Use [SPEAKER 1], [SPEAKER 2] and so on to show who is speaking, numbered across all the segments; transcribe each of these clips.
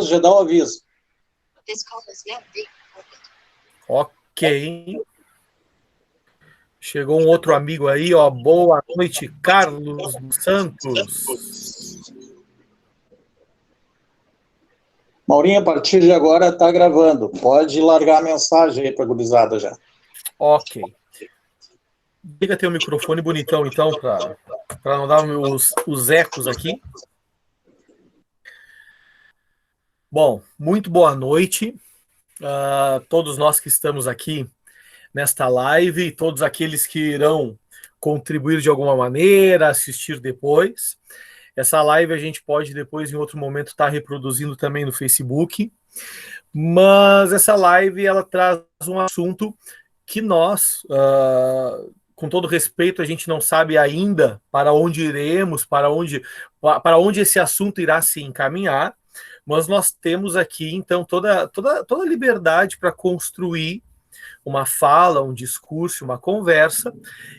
[SPEAKER 1] já dá o aviso.
[SPEAKER 2] Ok. Chegou um outro amigo aí, ó. Boa noite, Carlos dos Santos.
[SPEAKER 1] Maurinho, a partir de agora está gravando. Pode largar a mensagem aí para a gurizada já.
[SPEAKER 2] Ok. Liga teu microfone bonitão, então, para não dar os ecos aqui. Bom, muito boa noite a todos nós que estamos aqui nesta live, todos aqueles que irão contribuir de alguma maneira, assistir depois. Essa live a gente pode depois, em outro momento, estar reproduzindo também no Facebook. Mas essa live, ela traz um assunto que nós, com todo respeito, a gente não sabe ainda para onde iremos, para onde esse assunto irá se encaminhar, mas nós temos aqui, então, toda liberdade para construir uma fala, um discurso, uma conversa,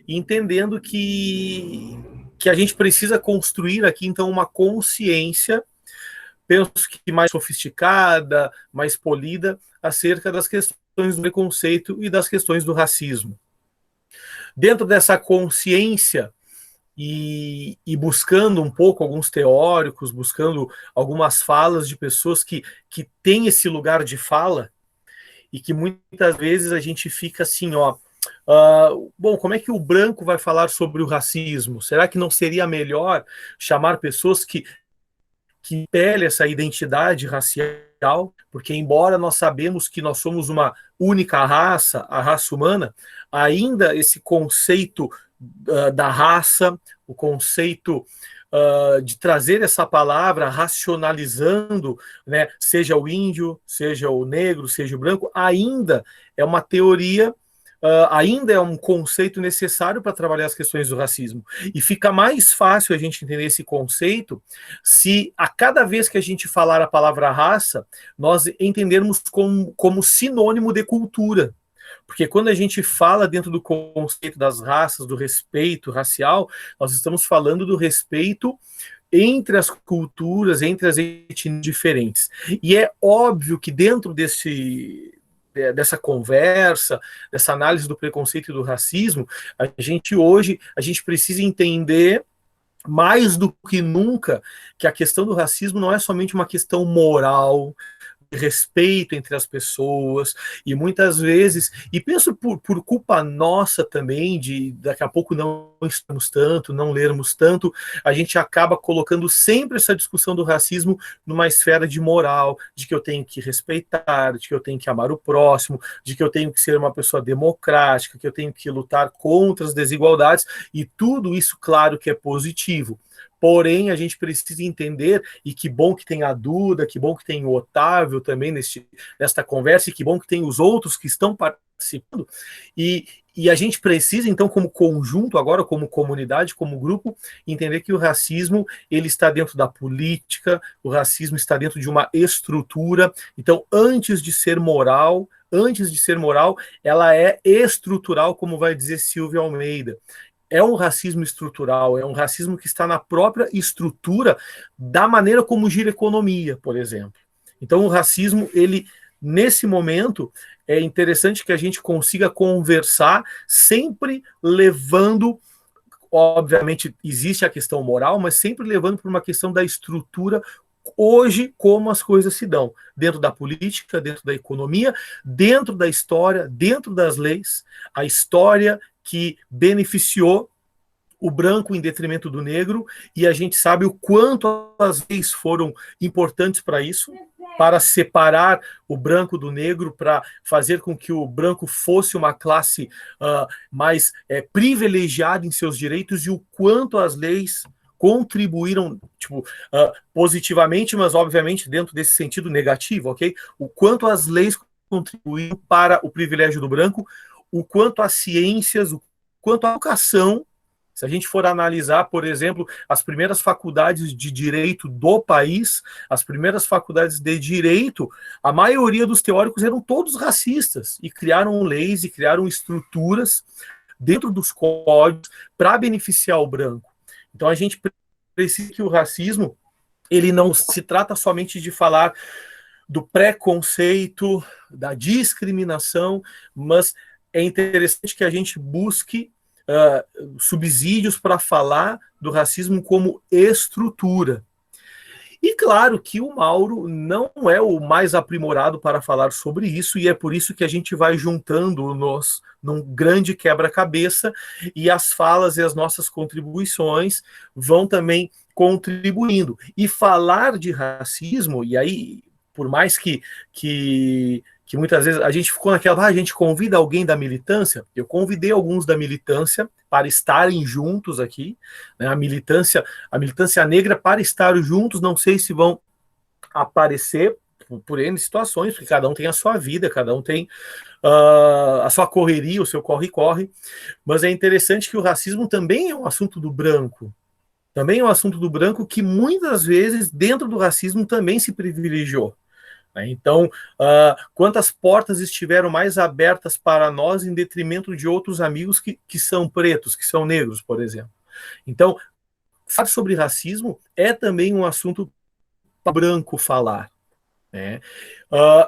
[SPEAKER 2] entendendo que a gente precisa construir aqui, então, uma consciência, penso que mais sofisticada, mais polida, acerca das questões do preconceito e das questões do racismo. Dentro dessa consciência e buscando um pouco alguns teóricos, buscando algumas falas de pessoas que têm esse lugar de fala e que muitas vezes a gente fica assim, ó, bom, como é que o branco vai falar sobre o racismo? Será que não seria melhor chamar pessoas que impele essa identidade racial, porque embora nós sabemos que nós somos uma única raça, a raça humana, ainda esse conceito da raça, o conceito de trazer essa palavra racionalizando, né, seja o índio, seja o negro, seja o branco, ainda é uma teoria, ainda é um conceito necessário para trabalhar as questões do racismo. E fica mais fácil a gente entender esse conceito se a cada vez que a gente falar a palavra raça, nós entendermos como sinônimo de cultura. Porque quando a gente fala dentro do conceito das raças, do respeito racial, nós estamos falando do respeito entre as culturas, entre as etnias diferentes. E é óbvio que dentro dessa conversa, dessa análise do preconceito e do racismo, a gente precisa entender mais do que nunca que a questão do racismo não é somente uma questão moral, de respeito entre as pessoas, e muitas vezes, e penso por culpa nossa também, de daqui a pouco não estamos tanto, não lermos tanto, a gente acaba colocando sempre essa discussão do racismo numa esfera de moral, de que eu tenho que respeitar, de que eu tenho que amar o próximo, de que eu tenho que ser uma pessoa democrática, que eu tenho que lutar contra as desigualdades, e tudo isso, claro que é positivo. Porém, a gente precisa entender, e que bom que tem a Duda, que bom que tem o Otávio também nesta conversa, e que bom que tem os outros que estão participando, e a gente precisa, então, como conjunto agora, como comunidade, como grupo, entender que o racismo, ele está dentro da política, o racismo está dentro de uma estrutura. Então, antes de ser moral, ela é estrutural, como vai dizer Silvia Almeida. É um racismo estrutural, é um racismo que está na própria estrutura da maneira como gira a economia, por exemplo. Então, o racismo, ele, nesse momento, é interessante que a gente consiga conversar, sempre levando, obviamente, existe a questão moral, mas sempre levando para uma questão da estrutura, hoje, como as coisas se dão, dentro da política, dentro da economia, dentro da história, dentro das leis, a história que beneficiou o branco em detrimento do negro, e a gente sabe o quanto as leis foram importantes para isso, para separar o branco do negro, para fazer com que o branco fosse uma classe mais privilegiada em seus direitos, e o quanto as leis contribuíram, positivamente, mas obviamente dentro desse sentido negativo, ok? O quanto as leis contribuíram para o privilégio do branco, o quanto as ciências, o quanto a educação. Se a gente for analisar, por exemplo, as primeiras faculdades de direito do país, as primeiras faculdades de direito, a maioria dos teóricos eram todos racistas e criaram leis e criaram estruturas dentro dos códigos para beneficiar o branco. Então a gente precisa que o racismo ele não se trata somente de falar do preconceito, da discriminação, mas é interessante que a gente busque subsídios para falar do racismo como estrutura. E claro que o Mauro não é o mais aprimorado para falar sobre isso, e é por isso que a gente vai juntando-nos num grande quebra-cabeça, e as falas e as nossas contribuições vão também contribuindo. E falar de racismo, e aí, por mais que muitas vezes a gente ficou naquela, a gente convida alguém da militância, eu convidei alguns da militância para estarem juntos aqui, né, a militância negra para estar juntos, não sei se vão aparecer por N situações, porque cada um tem a sua vida, cada um tem a sua correria, o seu corre-corre, mas é interessante que o racismo também é um assunto do branco, também é um assunto do branco que muitas vezes dentro do racismo também se privilegiou. Então, quantas portas estiveram mais abertas para nós em detrimento de outros amigos que são pretos, que são negros, por exemplo. Então, falar sobre racismo é também um assunto para branco falar. Né?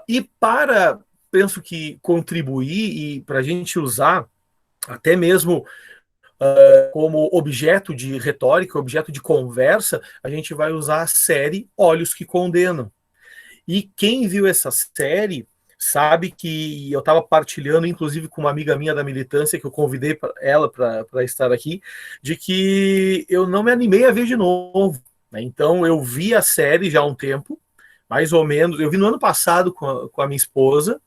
[SPEAKER 2] E para, penso que contribuir e para a gente usar até mesmo como objeto de retórica, objeto de conversa, a gente vai usar a série Olhos que Condenam. E quem viu essa série sabe que eu estava partilhando, inclusive com uma amiga minha da militância, que eu convidei ela para estar aqui, de que eu não me animei a ver de novo. Né? Então eu vi a série já há um tempo, mais ou menos, eu vi no ano passado com a minha esposa,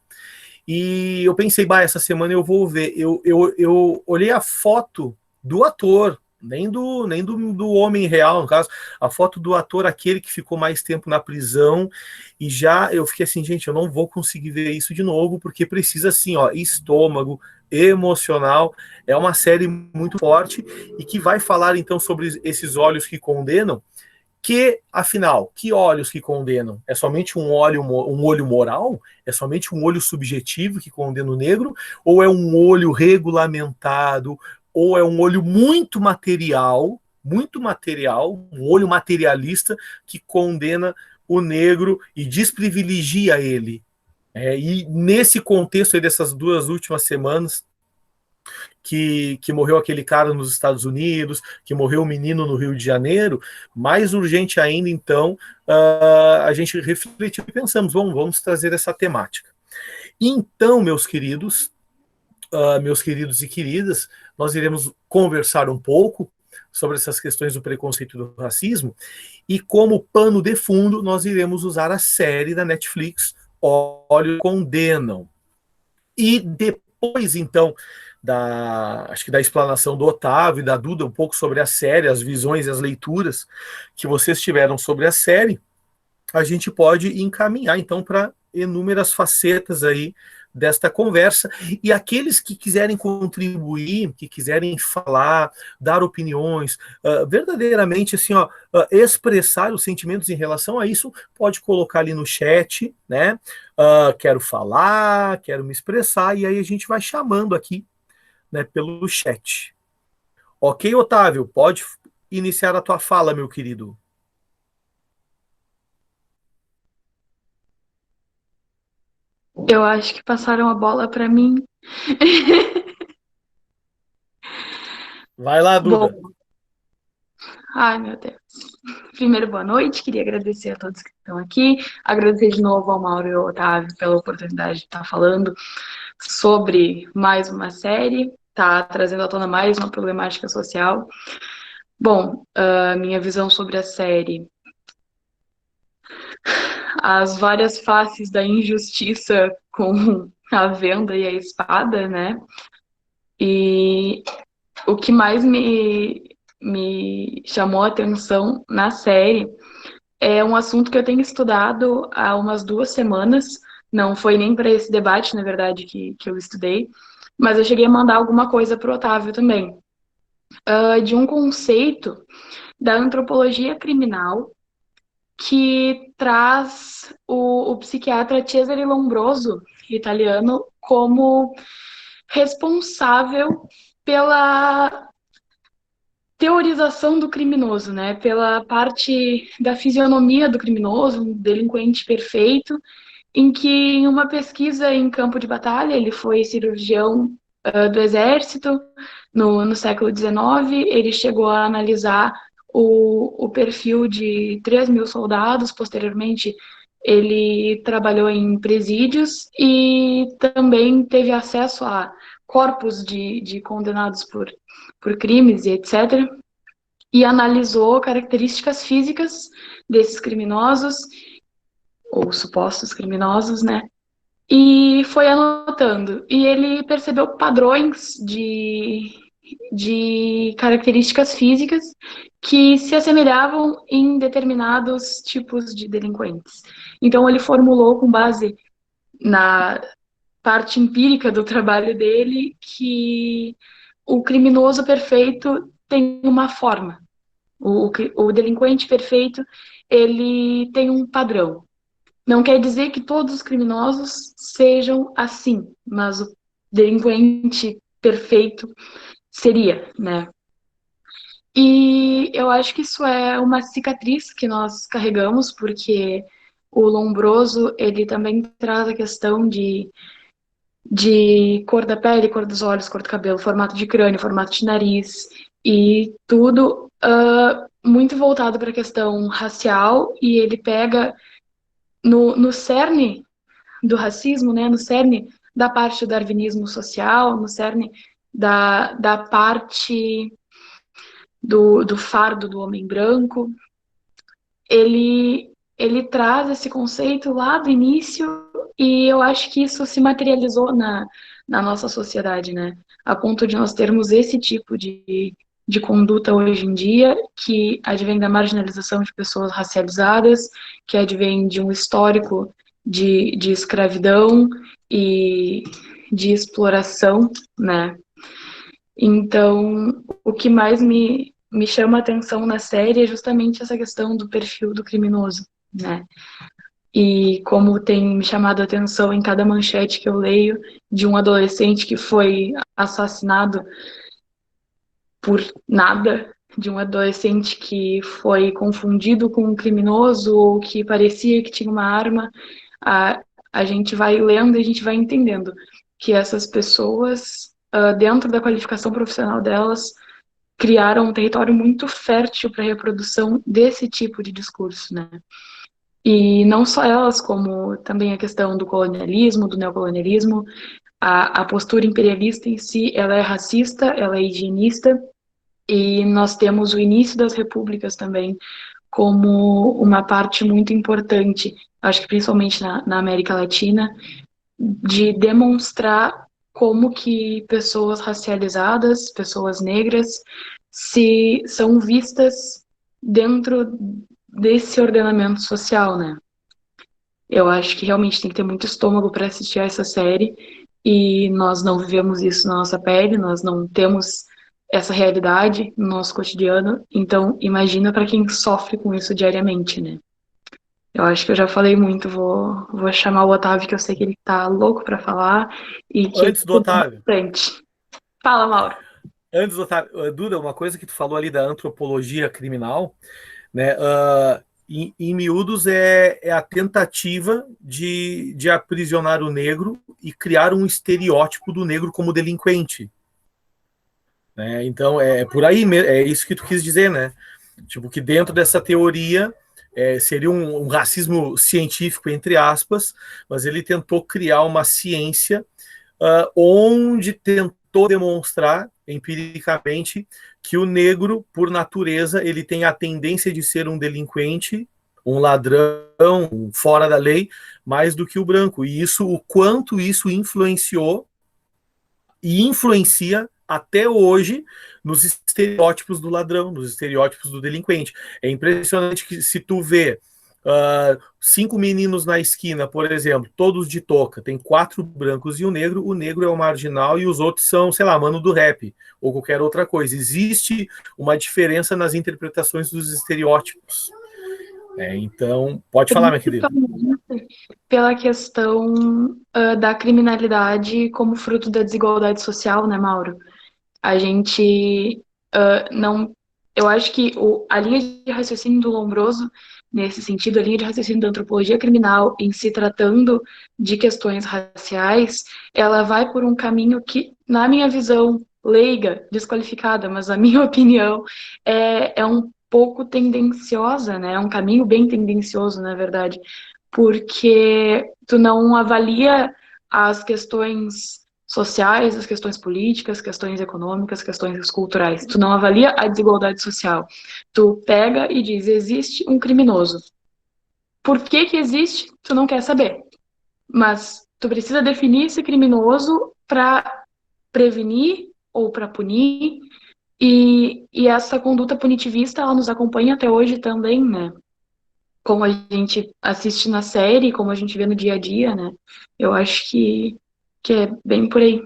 [SPEAKER 2] e eu pensei, essa semana eu vou ver. Eu olhei a foto do ator, nem do homem real, no caso, a foto do ator, aquele que ficou mais tempo na prisão, e já eu fiquei assim, gente, eu não vou conseguir ver isso de novo, porque precisa, assim, estômago, emocional, é uma série muito forte, e que vai falar, então, sobre esses olhos que condenam, que, afinal, que olhos que condenam? É somente um olho moral? É somente um olho subjetivo que condena o negro? Ou é um olho regulamentado? Ou é um olho muito material, um olho materialista que condena o negro e desprivilegia ele? E nesse contexto aí dessas 2 últimas semanas, que morreu aquele cara nos Estados Unidos, que morreu um menino no Rio de Janeiro, mais urgente ainda, então, a gente refletiu e pensamos, vamos trazer essa temática. Então, meus queridos e queridas, nós iremos conversar um pouco sobre essas questões do preconceito e do racismo, e como pano de fundo, nós iremos usar a série da Netflix, Olhos Condenam. E depois, então, acho que da explanação do Otávio e da Duda, um pouco sobre a série, as visões e as leituras que vocês tiveram sobre a série, a gente pode encaminhar, então, para inúmeras facetas aí desta conversa. E aqueles que quiserem contribuir, que quiserem falar, dar opiniões, verdadeiramente, assim, expressar os sentimentos em relação a isso, pode colocar ali no chat, né? Quero falar, quero me expressar, e aí a gente vai chamando aqui, né, pelo chat. Ok, Otávio? Pode iniciar a tua fala, meu querido.
[SPEAKER 3] Eu acho que passaram a bola para mim.
[SPEAKER 2] Vai lá, Duda.
[SPEAKER 3] Bom, ai meu Deus. Primeiro, boa noite. Queria agradecer a todos que estão aqui. Agradecer de novo ao Mauro e ao Otávio pela oportunidade de estar falando sobre mais uma série, tá trazendo à tona mais uma problemática social. Bom, a minha visão sobre a série, as várias faces da injustiça com a venda e a espada, né? E o que mais me chamou a atenção na série é um assunto que eu tenho estudado há umas 2 semanas. Não foi nem para esse debate, na verdade, que eu estudei, mas eu cheguei a mandar alguma coisa para o Otávio também, de um conceito da antropologia criminal que traz o psiquiatra Cesare Lombroso, italiano, como responsável teorização do criminoso, né? Pela parte da fisionomia do criminoso, um delinquente perfeito, em que em uma pesquisa em campo de batalha, ele foi cirurgião do exército no século XIX, ele chegou a analisar o perfil de 3.000 soldados, posteriormente ele trabalhou em presídios e também teve acesso a corpos de condenados por crimes e etc., e analisou características físicas desses criminosos, ou supostos criminosos, né? E foi anotando. E ele percebeu padrões de características físicas que se assemelhavam em determinados tipos de delinquentes. Então, ele formulou, com base na parte empírica do trabalho dele, que o criminoso perfeito tem uma forma. O delinquente perfeito, ele tem um padrão. Não quer dizer que todos os criminosos sejam assim, mas o delinquente perfeito seria, né? E eu acho que isso é uma cicatriz que nós carregamos, porque o Lombroso, ele também traz a questão de cor da pele, cor dos olhos, cor do cabelo, formato de crânio, formato de nariz, e tudo muito voltado para a questão racial, e ele pega no cerne do racismo, né, no cerne da parte do darwinismo social, no cerne da parte do fardo do homem branco, ele traz esse conceito lá do início e eu acho que isso se materializou na nossa sociedade, né? A ponto de nós termos esse tipo de conduta hoje em dia, que advém da marginalização de pessoas racializadas, que advém de um histórico de escravidão e de exploração, né? Então, o que mais me chama a atenção na série é justamente essa questão do perfil do criminoso, né? E como tem me chamado a atenção em cada manchete que eu leio de um adolescente que foi assassinado por nada, de um adolescente que foi confundido com um criminoso ou que parecia que tinha uma arma, a gente vai lendo e a gente vai entendendo que essas pessoas, dentro da qualificação profissional delas, criaram um território muito fértil para a reprodução desse tipo de discurso, né? E não só elas, como também a questão do colonialismo, do neocolonialismo, a postura imperialista em si, ela é racista, ela é higienista, e nós temos o início das repúblicas também como uma parte muito importante, acho que principalmente na América Latina, de demonstrar como que pessoas racializadas, pessoas negras, se são vistas dentro desse ordenamento social, né? Eu acho que realmente tem que ter muito estômago para assistir a essa série e nós não vivemos isso na nossa pele, nós não temos essa realidade no nosso cotidiano, então imagina para quem sofre com isso diariamente, né? Eu acho que eu já falei muito, vou chamar o Otávio, que eu sei que ele tá louco para falar e que
[SPEAKER 2] Antes do Otávio.
[SPEAKER 3] bastante. Fala, Mauro.
[SPEAKER 2] Antes do Otávio, Duda, uma coisa que tu falou ali da antropologia criminal, né? Em miúdos é a tentativa de aprisionar o negro e criar um estereótipo do negro como delinquente. Né? Então é por aí, é isso que tu quis dizer, né? Tipo, que dentro dessa teoria seria um racismo científico, entre aspas, mas ele tentou criar uma ciência onde tentou demonstrar empiricamente que o negro, por natureza, ele tem a tendência de ser um delinquente, um ladrão, fora da lei, mais do que o branco. E isso, o quanto isso influenciou e influencia até hoje nos estereótipos do ladrão, nos estereótipos do delinquente. É impressionante que se tu vê 5 meninos na esquina, por exemplo, todos de touca, tem 4 brancos e o negro é o marginal e os outros são, sei lá, mano do rap ou qualquer outra coisa. Existe uma diferença nas interpretações dos estereótipos. Então, pode falar, minha querida.
[SPEAKER 3] Pela questão da criminalidade como fruto da desigualdade social, né, Mauro? A gente não eu acho que a linha de raciocínio do Lombroso, nesse sentido, a linha de raciocínio da antropologia criminal, em se tratando de questões raciais, ela vai por um caminho que, na minha visão leiga, desqualificada, mas a minha opinião é um pouco tendenciosa, né? É um caminho bem tendencioso, na verdade, porque tu não avalia as questões sociais, as questões políticas, questões econômicas, questões culturais. Tu não avalia a desigualdade social. Tu pega e diz, existe um criminoso. Por que que existe? Tu não quer saber. Mas tu precisa definir esse criminoso para prevenir ou para punir. E essa conduta punitivista, ela nos acompanha até hoje também, né? Como a gente assiste na série, como a gente vê no dia a dia, né? Eu acho que é bem por aí.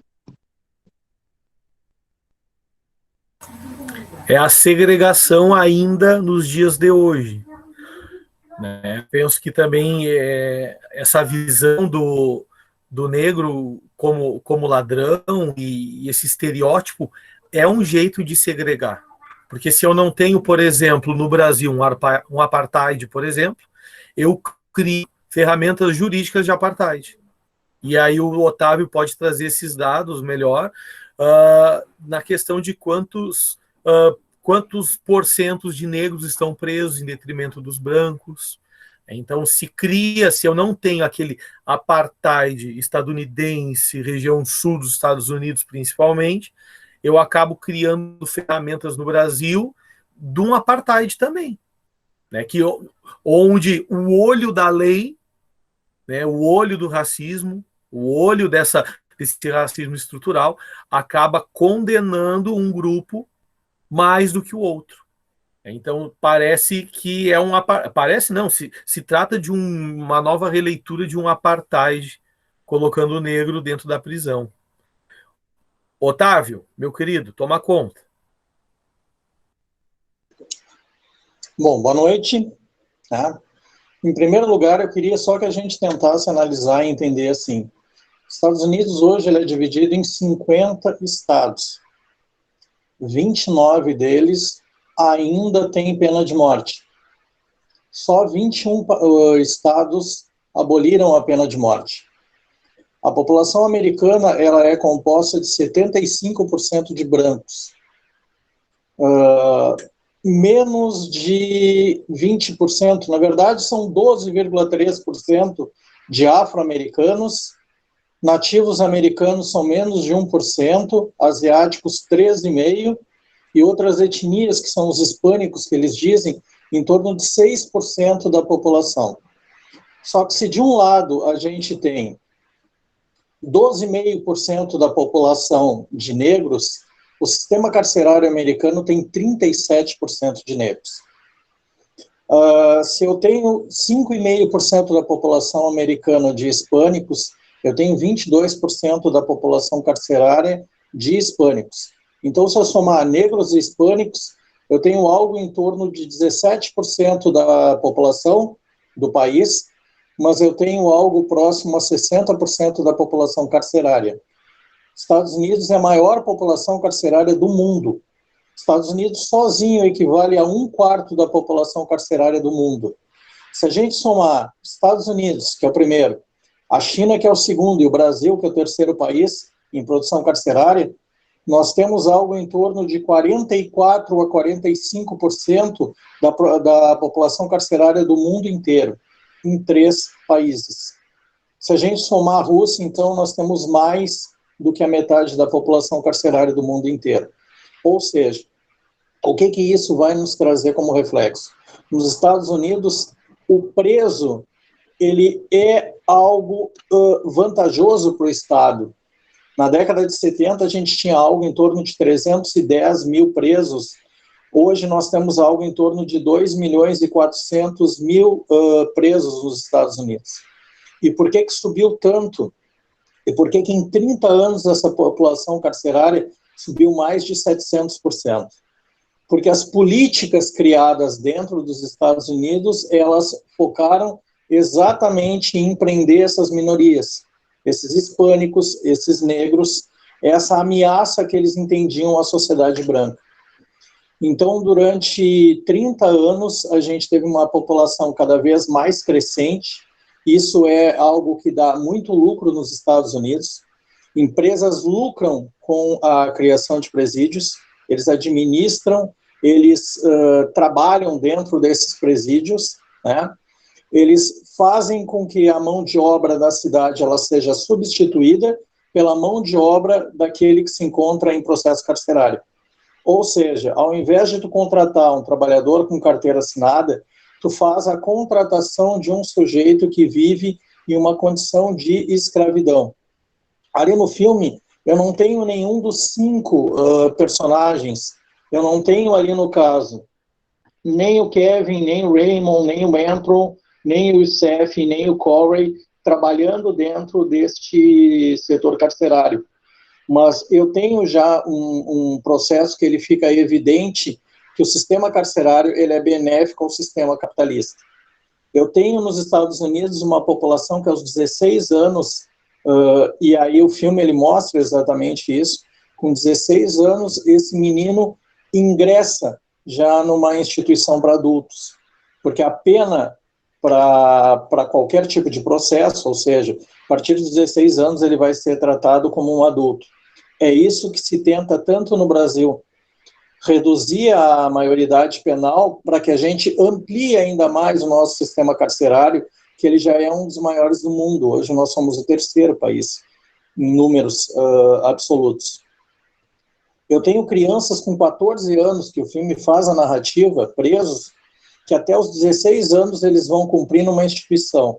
[SPEAKER 2] É a segregação ainda nos dias de hoje, né? Penso que também essa visão do negro como ladrão e esse estereótipo é um jeito de segregar. Porque se eu não tenho, por exemplo, no Brasil um apartheid, por exemplo, eu crio ferramentas jurídicas de apartheid. E aí o Otávio pode trazer esses dados melhor na questão de quantos porcentos de negros estão presos em detrimento dos brancos. Então, se eu não tenho aquele apartheid estadunidense, região sul dos Estados Unidos principalmente, eu acabo criando ferramentas no Brasil de um apartheid também, né? Onde o olho da lei, né, o olho do racismo, o olho desse racismo estrutural, acaba condenando um grupo mais do que o outro. Então, parece que parece não, se trata de uma nova releitura de um apartheid, colocando o negro dentro da prisão. Otávio, meu querido, toma conta.
[SPEAKER 1] Bom, boa noite. Tá? Em primeiro lugar, eu queria só que a gente tentasse analisar e entender assim. Os Estados Unidos hoje ele é dividido em 50 estados. 29 deles ainda têm pena de morte. Só 21 estados aboliram a pena de morte. A população americana ela é composta de 75% de brancos. Menos de 20%, na verdade são 12,3% de afro-americanos, nativos americanos são menos de 1%, asiáticos 13,5%, e outras etnias, que são os hispânicos, que eles dizem, em torno de 6% da população. Só que se de um lado a gente tem 12,5% da população de negros, o sistema carcerário americano tem 37% de negros. Se eu tenho 5,5% da população americana de hispânicos, eu tenho 22% da população carcerária de hispânicos. Então, se eu somar negros e hispânicos, eu tenho algo em torno de 17% da população do país, mas eu tenho algo próximo a 60% da população carcerária. Estados Unidos é a maior população carcerária do mundo. Estados Unidos sozinho equivale a 1/4 da população carcerária do mundo. Se a gente somar Estados Unidos, que é o primeiro, a China, que é o segundo, e o Brasil, que é o terceiro país em produção carcerária, nós temos algo em torno de 44% a 45% da população carcerária do mundo inteiro, em 3 países. Se a gente somar a Rússia, então, nós temos mais do que a metade da população carcerária do mundo inteiro. Ou seja, o que isso vai nos trazer como reflexo? Nos Estados Unidos, o preso, ele é algo vantajoso para o Estado. Na década de 70, a gente tinha algo em torno de 310 mil presos. Hoje, nós temos algo em torno de 2.400.000 presos nos Estados Unidos. E por que subiu tanto? E por que em 30 anos essa população carcerária subiu mais de 700%? Porque as políticas criadas dentro dos Estados Unidos, elas focaram exatamente em prender essas minorias, esses hispânicos, esses negros, essa ameaça que eles entendiam à sociedade branca. Então, durante 30 anos, a gente teve uma população cada vez mais crescente. Isso é algo que dá muito lucro nos Estados Unidos. Empresas lucram com a criação de presídios, eles administram, eles trabalham dentro desses presídios, né? Eles fazem com que a mão de obra da cidade ela seja substituída pela mão de obra daquele que se encontra em processo carcerário. Ou seja, ao invés de tu contratar um trabalhador com carteira assinada, tu faz a contratação de um sujeito que vive em uma condição de escravidão. Ali no filme, eu não tenho nenhum dos 5 personagens, eu não tenho ali no caso, nem o Kevin, nem o Raymond, nem o Antron, nem o Youssef, nem o Corey, trabalhando dentro deste setor carcerário. Mas eu tenho já um processo que ele fica evidente que o sistema carcerário ele é benéfico ao sistema capitalista. Eu tenho nos Estados Unidos uma população que aos 16 anos, e aí o filme ele mostra exatamente isso, com 16 anos esse menino ingressa já numa instituição para adultos, porque a pena para qualquer tipo de processo, ou seja, a partir dos 16 anos ele vai ser tratado como um adulto. É isso que se tenta tanto no Brasil, reduzir a maioridade penal para que a gente amplie ainda mais o nosso sistema carcerário, que ele já é um dos maiores do mundo. Hoje nós somos o 3º país em números absolutos. Eu tenho crianças com 14 anos, que o filme faz a narrativa, presos, que até os 16 anos eles vão cumprir numa instituição.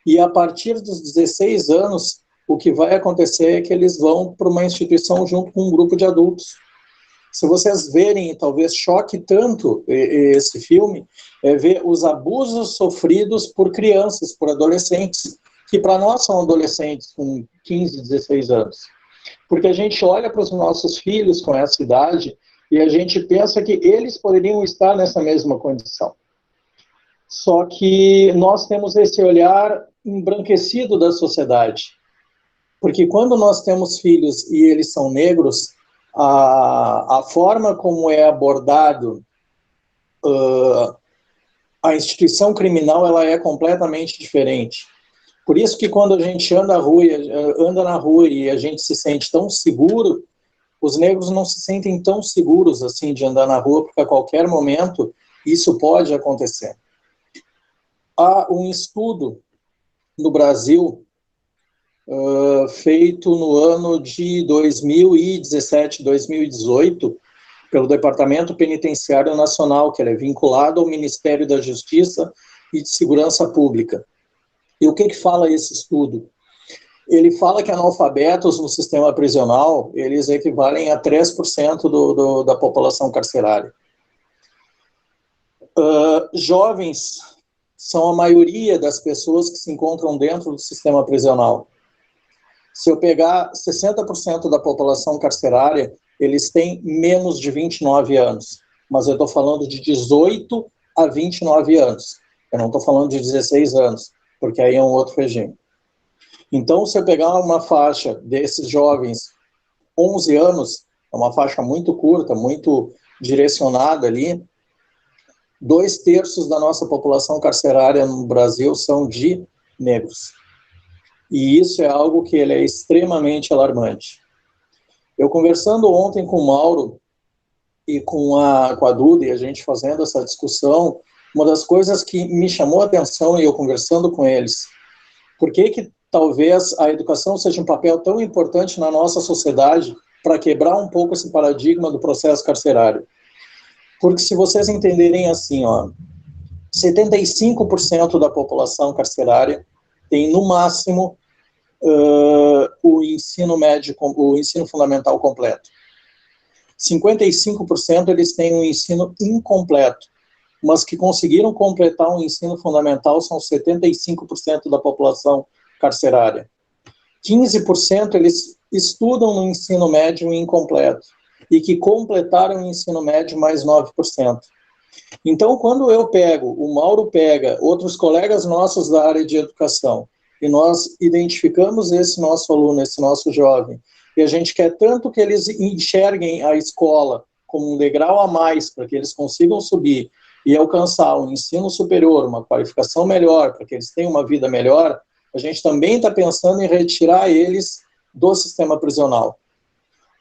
[SPEAKER 1] E a partir dos 16 anos, o que vai acontecer é que eles vão para uma instituição junto com um grupo de adultos. Se vocês verem, talvez choque tanto esse filme, é ver os abusos sofridos por crianças, por adolescentes, que para nós são adolescentes com 15, 16 anos. Porque a gente olha para os nossos filhos com essa idade e a gente pensa que eles poderiam estar nessa mesma condição. Só que nós temos esse olhar embranquecido da sociedade. Porque quando nós temos filhos e eles são negros, a forma como é abordado a instituição criminal ela é completamente diferente. Por isso que quando a gente anda na rua e a gente se sente tão seguro, os negros não se sentem tão seguros assim de andar na rua, porque a qualquer momento isso pode acontecer. Há um estudo no Brasil feito no ano de 2017, 2018, pelo Departamento Penitenciário Nacional, que ele é vinculado ao Ministério da Justiça e de Segurança Pública. E o que fala esse estudo? Ele fala que analfabetos no sistema prisional, eles equivalem a 3% da população carcerária. Jovens são a maioria das pessoas que se encontram dentro do sistema prisional. Se eu pegar 60% da população carcerária, eles têm menos de 29 anos. Mas eu estou falando de 18 a 29 anos. Eu não estou falando de 16 anos, porque aí é um outro regime. Então, se eu pegar uma faixa desses jovens, 11 anos, é uma faixa muito curta, muito direcionada ali, 2/3 da nossa população carcerária no Brasil são de negros. E isso é algo que ele é extremamente alarmante. Eu conversando ontem com o Mauro e com a Duda, e a gente fazendo essa discussão, uma das coisas que me chamou a atenção, e eu conversando com eles, por que talvez a educação seja um papel tão importante na nossa sociedade para quebrar um pouco esse paradigma do processo carcerário? Porque se vocês entenderem assim, 75% da população carcerária tem, no máximo, o ensino médio, o ensino fundamental completo. 55% eles têm um ensino incompleto, mas que conseguiram completar um ensino fundamental são 75% da população carcerária. 15% eles estudam no ensino médio incompleto e que completaram o ensino médio mais 9%. Então, quando eu pego, o Mauro pega, outros colegas nossos da área de educação, e nós identificamos esse nosso aluno, esse nosso jovem, e a gente quer tanto que eles enxerguem a escola como um degrau a mais para que eles consigam subir e alcançar um ensino superior, uma qualificação melhor, para que eles tenham uma vida melhor, a gente também está pensando em retirar eles do sistema prisional.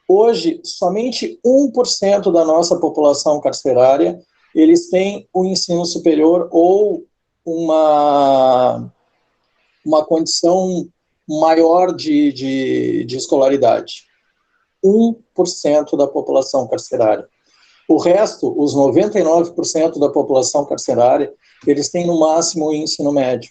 [SPEAKER 1] Hoje, somente 1% da nossa população carcerária, eles têm o ensino superior ou uma condição maior de escolaridade. 1% da população carcerária. O resto, os 99% da população carcerária, eles têm no máximo o ensino médio.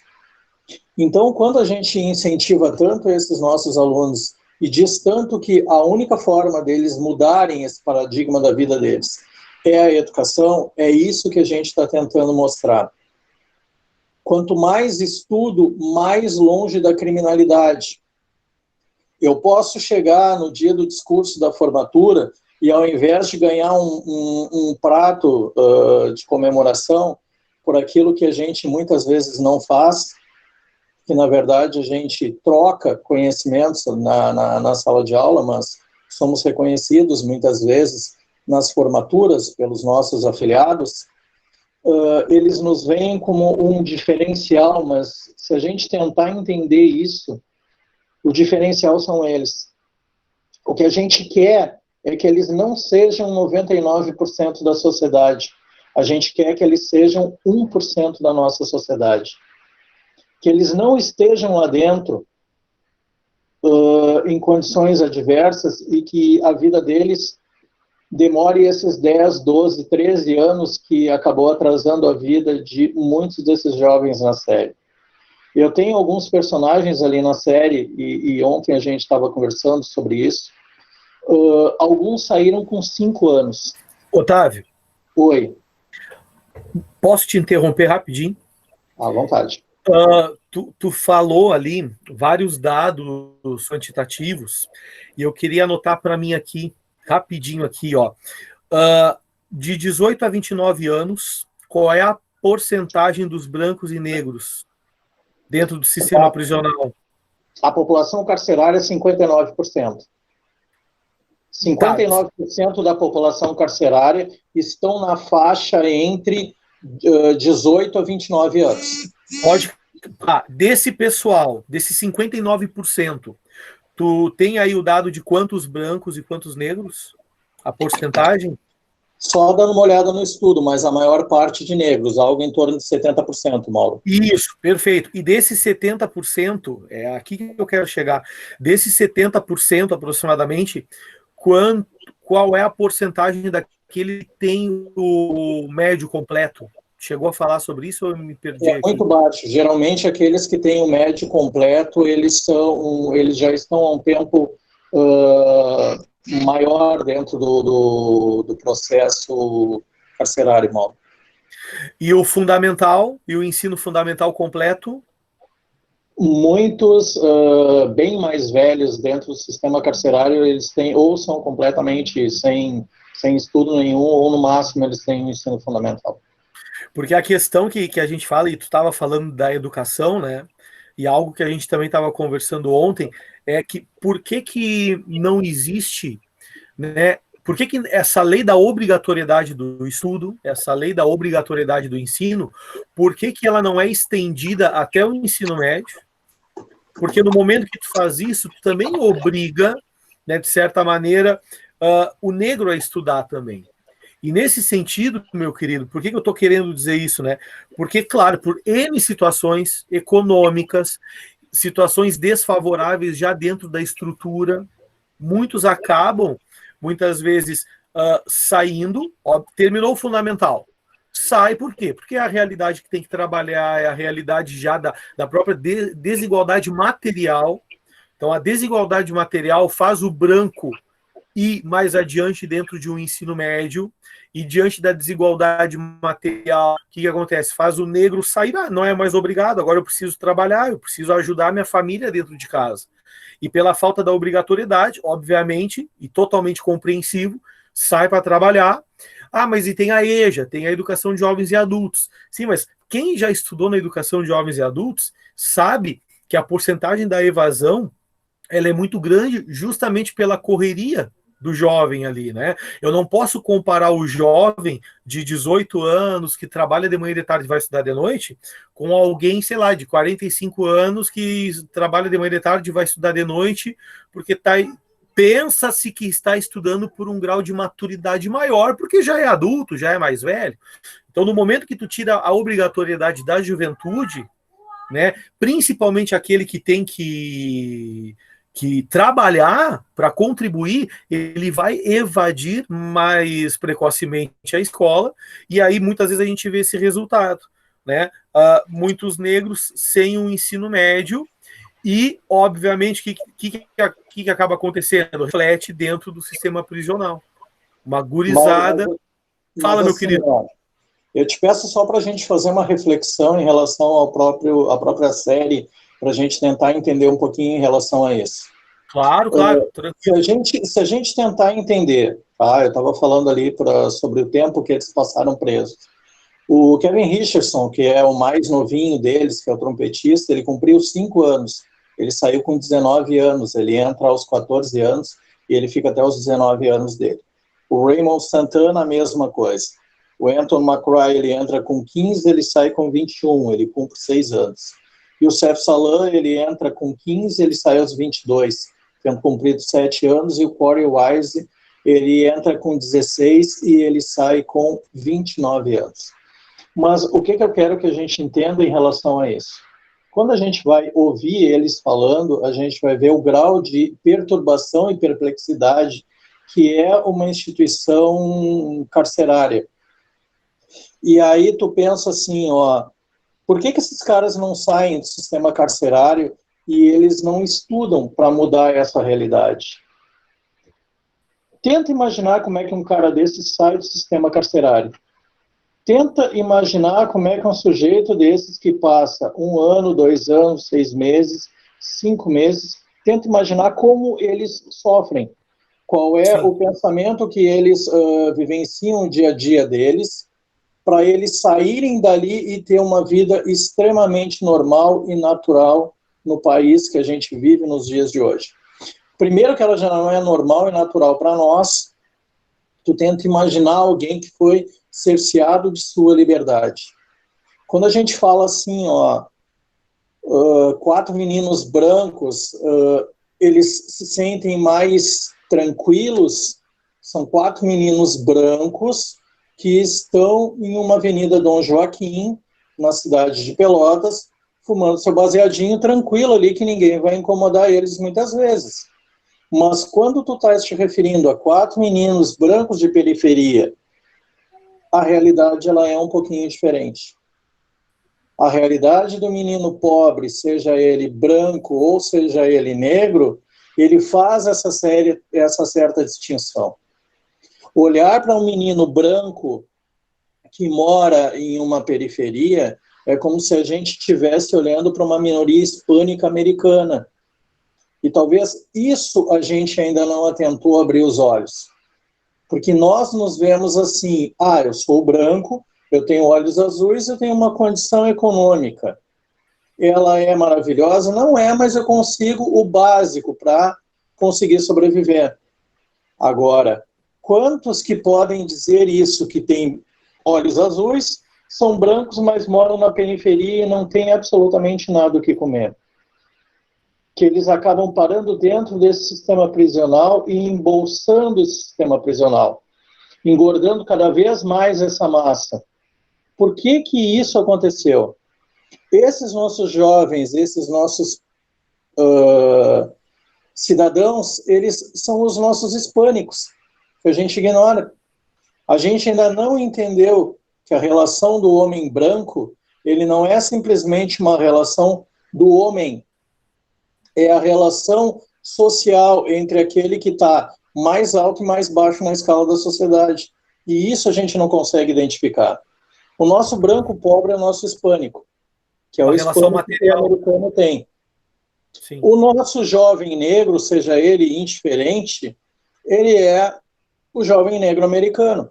[SPEAKER 1] Então, quando a gente incentiva tanto esses nossos alunos e diz tanto que a única forma deles mudarem esse paradigma da vida deles é a educação, é isso que a gente está tentando mostrar. Quanto mais estudo, mais longe da criminalidade. Eu posso chegar no dia do discurso da formatura e, ao invés de ganhar um prato de comemoração por aquilo que a gente muitas vezes não faz, que na verdade a gente troca conhecimentos na sala de aula, mas somos reconhecidos muitas vezes nas formaturas pelos nossos afiliados, eles nos veem como um diferencial, mas se a gente tentar entender isso, o diferencial são eles. O que a gente quer é que eles não sejam 99% da sociedade. A gente quer que eles sejam 1% da nossa sociedade. Que eles não estejam lá dentro em condições adversas e que a vida deles demore esses 10, 12, 13 anos que acabou atrasando a vida de muitos desses jovens na série. Eu tenho alguns personagens ali na série, e ontem a gente estava conversando sobre isso. Alguns saíram com 5 anos.
[SPEAKER 2] Otávio.
[SPEAKER 1] Oi.
[SPEAKER 2] Posso te interromper rapidinho?
[SPEAKER 1] À vontade.
[SPEAKER 2] Tu falou ali vários dados quantitativos, e eu queria anotar para mim aqui, rapidinho aqui, ó. De 18 a 29 anos, qual é a porcentagem dos brancos e negros dentro do sistema prisional? A
[SPEAKER 1] população carcerária é 59%. 59% da população carcerária estão na faixa entre 18 a 29 anos.
[SPEAKER 2] Pode. Desse pessoal, desses 59%, tu tem aí o dado de quantos brancos e quantos negros? A porcentagem?
[SPEAKER 1] Só dando uma olhada no estudo, mas a maior parte de negros, algo em torno de 70%, Mauro.
[SPEAKER 2] Isso, perfeito. E desses 70%, é aqui que eu quero chegar, desses 70% aproximadamente, qual é a porcentagem daquele que tem o médio completo? Chegou a falar sobre isso ou eu me perdi aqui?
[SPEAKER 1] Muito baixo. Geralmente, aqueles que têm o médio completo, eles já estão há um tempo maior dentro do processo carcerário, Mauro.
[SPEAKER 2] E o fundamental, e o ensino fundamental completo?
[SPEAKER 1] Muitos bem mais velhos dentro do sistema carcerário, eles têm, ou são completamente sem estudo nenhum, ou no máximo eles têm o ensino fundamental.
[SPEAKER 2] Porque a questão que a gente fala, e tu estava falando da educação, né? E algo que a gente também estava conversando ontem, é que por que não existe, né? Por que essa lei da obrigatoriedade do estudo, essa lei da obrigatoriedade do ensino, por que ela não é estendida até o ensino médio? Porque no momento que tu faz isso, tu também obriga, né, de certa maneira, o negro a estudar também. E nesse sentido, meu querido, por que eu estou querendo dizer isso, né? Porque, claro, por N situações econômicas, situações desfavoráveis já dentro da estrutura, muitos acabam, muitas vezes, saindo, terminou o fundamental. Sai por quê? Porque é a realidade que tem que trabalhar, é a realidade já da própria desigualdade material. Então, a desigualdade material faz o branco ir mais adiante dentro de um ensino médio, e diante da desigualdade material, o que acontece? Faz o negro sair, não é mais obrigado, agora eu preciso trabalhar, eu preciso ajudar minha família dentro de casa. E pela falta da obrigatoriedade, obviamente, e totalmente compreensivo, sai para trabalhar. Mas e tem a EJA, tem a educação de jovens e adultos. Sim, mas quem já estudou na educação de jovens e adultos sabe que a porcentagem da evasão ela é muito grande justamente pela correria do jovem ali, né? Eu não posso comparar o jovem de 18 anos que trabalha de manhã e de tarde e vai estudar de noite com alguém, sei lá, de 45 anos que trabalha de manhã e de tarde e vai estudar de noite porque pensa-se que está estudando por um grau de maturidade maior, porque já é adulto, já é mais velho. Então, no momento que tu tira a obrigatoriedade da juventude, né, principalmente aquele que tem que trabalhar para contribuir, ele vai evadir mais precocemente a escola, e aí muitas vezes a gente vê esse resultado, né? Muitos negros sem um ensino médio, e obviamente o que acaba acontecendo? Reflete dentro do sistema prisional. Uma gurizada. Fala, meu
[SPEAKER 1] assim,
[SPEAKER 2] querido.
[SPEAKER 1] Ó, eu te peço só para a gente fazer uma reflexão em relação à própria série, para a gente tentar entender um pouquinho em relação a isso.
[SPEAKER 2] Claro.
[SPEAKER 1] Se a gente tentar entender, tá? Eu estava falando ali sobre o tempo que eles passaram presos. O Kevin Richardson, que é o mais novinho deles, que é o trompetista, ele cumpriu 5 anos. Ele saiu com 19 anos, ele entra aos 14 anos e ele fica até os 19 anos dele. O Raymond Santana, a mesma coisa. O Anton McCrae, ele entra com 15, ele sai com 21, ele cumpre 6 anos. E o Seth Salan, ele entra com 15, ele sai aos 22, tendo cumprido 7 anos. E o Corey Wise, ele entra com 16 e ele sai com 29 anos. Mas o que eu quero que a gente entenda em relação a isso? Quando a gente vai ouvir eles falando, a gente vai ver o grau de perturbação e perplexidade que é uma instituição carcerária. E aí tu pensa assim, ó, por que esses caras não saem do sistema carcerário e eles não estudam para mudar essa realidade? Tenta imaginar como é que um cara desse sai do sistema carcerário. Tenta imaginar como é que um sujeito desses que passa 1 ano, 2 anos, 6 meses, 5 meses, tenta imaginar como eles sofrem. Qual é o pensamento que eles vivenciam no dia a dia deles, para eles saírem dali e ter uma vida extremamente normal e natural no país que a gente vive nos dias de hoje. Primeiro que ela já não é normal e natural para nós, tu tenta imaginar alguém que foi cerceado de sua liberdade. Quando a gente fala assim, ó, 4 meninos brancos, eles se sentem mais tranquilos, são 4 meninos brancos que estão em uma avenida Dom Joaquim, na cidade de Pelotas, fumando seu baseadinho tranquilo ali, que ninguém vai incomodar eles muitas vezes. Mas quando tu estás te referindo a 4 meninos brancos de periferia, a realidade ela é um pouquinho diferente. A realidade do menino pobre, seja ele branco ou seja ele negro, ele faz essa certa distinção. Olhar para um menino branco que mora em uma periferia é como se a gente estivesse olhando para uma minoria hispânica americana. E talvez isso a gente ainda não atentou abrir os olhos. Porque nós nos vemos assim, eu sou branco, eu tenho olhos azuis, eu tenho uma condição econômica. Ela é maravilhosa? Não é, mas eu consigo o básico para conseguir sobreviver. Agora, quantos que podem dizer isso, que têm olhos azuis, são brancos, mas moram na periferia e não têm absolutamente nada o que comer? Que eles acabam parando dentro desse sistema prisional e embolsando esse sistema prisional, engordando cada vez mais essa massa. Por que que isso aconteceu? Esses nossos jovens, esses nossos cidadãos, eles são os nossos hispânicos, que a gente ignora. A gente ainda não entendeu que a relação do homem branco, ele não é simplesmente uma relação do homem, é a relação social entre aquele que está mais alto e mais baixo na escala da sociedade. E isso a gente não consegue identificar. O nosso branco pobre é o nosso hispânico, que é o hispânico que o americano tem. Sim. O nosso jovem negro, seja ele indiferente, ele é o jovem negro americano.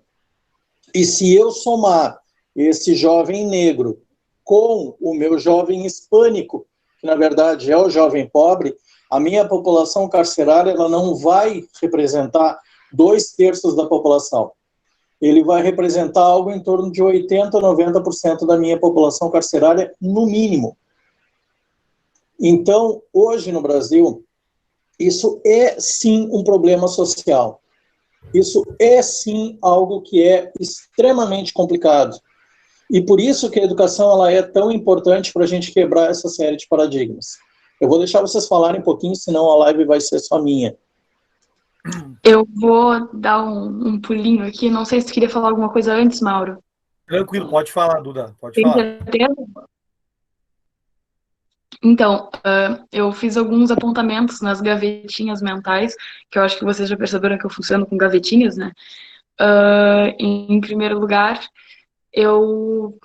[SPEAKER 1] E se eu somar esse jovem negro com o meu jovem hispânico, que na verdade é o jovem pobre, a minha população carcerária ela não vai representar 2/3 da população. Ele vai representar algo em torno de 80% a 90% da minha população carcerária, no mínimo. Então, hoje no Brasil, isso é sim um problema social. Isso é sim algo que é extremamente complicado. E por isso que a educação ela é tão importante para a gente quebrar essa série de paradigmas. Eu vou deixar vocês falarem um pouquinho, senão a live vai ser só minha.
[SPEAKER 3] Eu vou dar um pulinho aqui. Não sei se tu queria falar alguma coisa antes, Mauro.
[SPEAKER 2] Tranquilo, pode falar, Duda. Pode
[SPEAKER 3] Tem
[SPEAKER 2] falar.
[SPEAKER 3] certeza? Então, eu fiz alguns apontamentos nas gavetinhas mentais, que eu acho que vocês já perceberam que eu funciono com gavetinhas, né? Em primeiro lugar, eu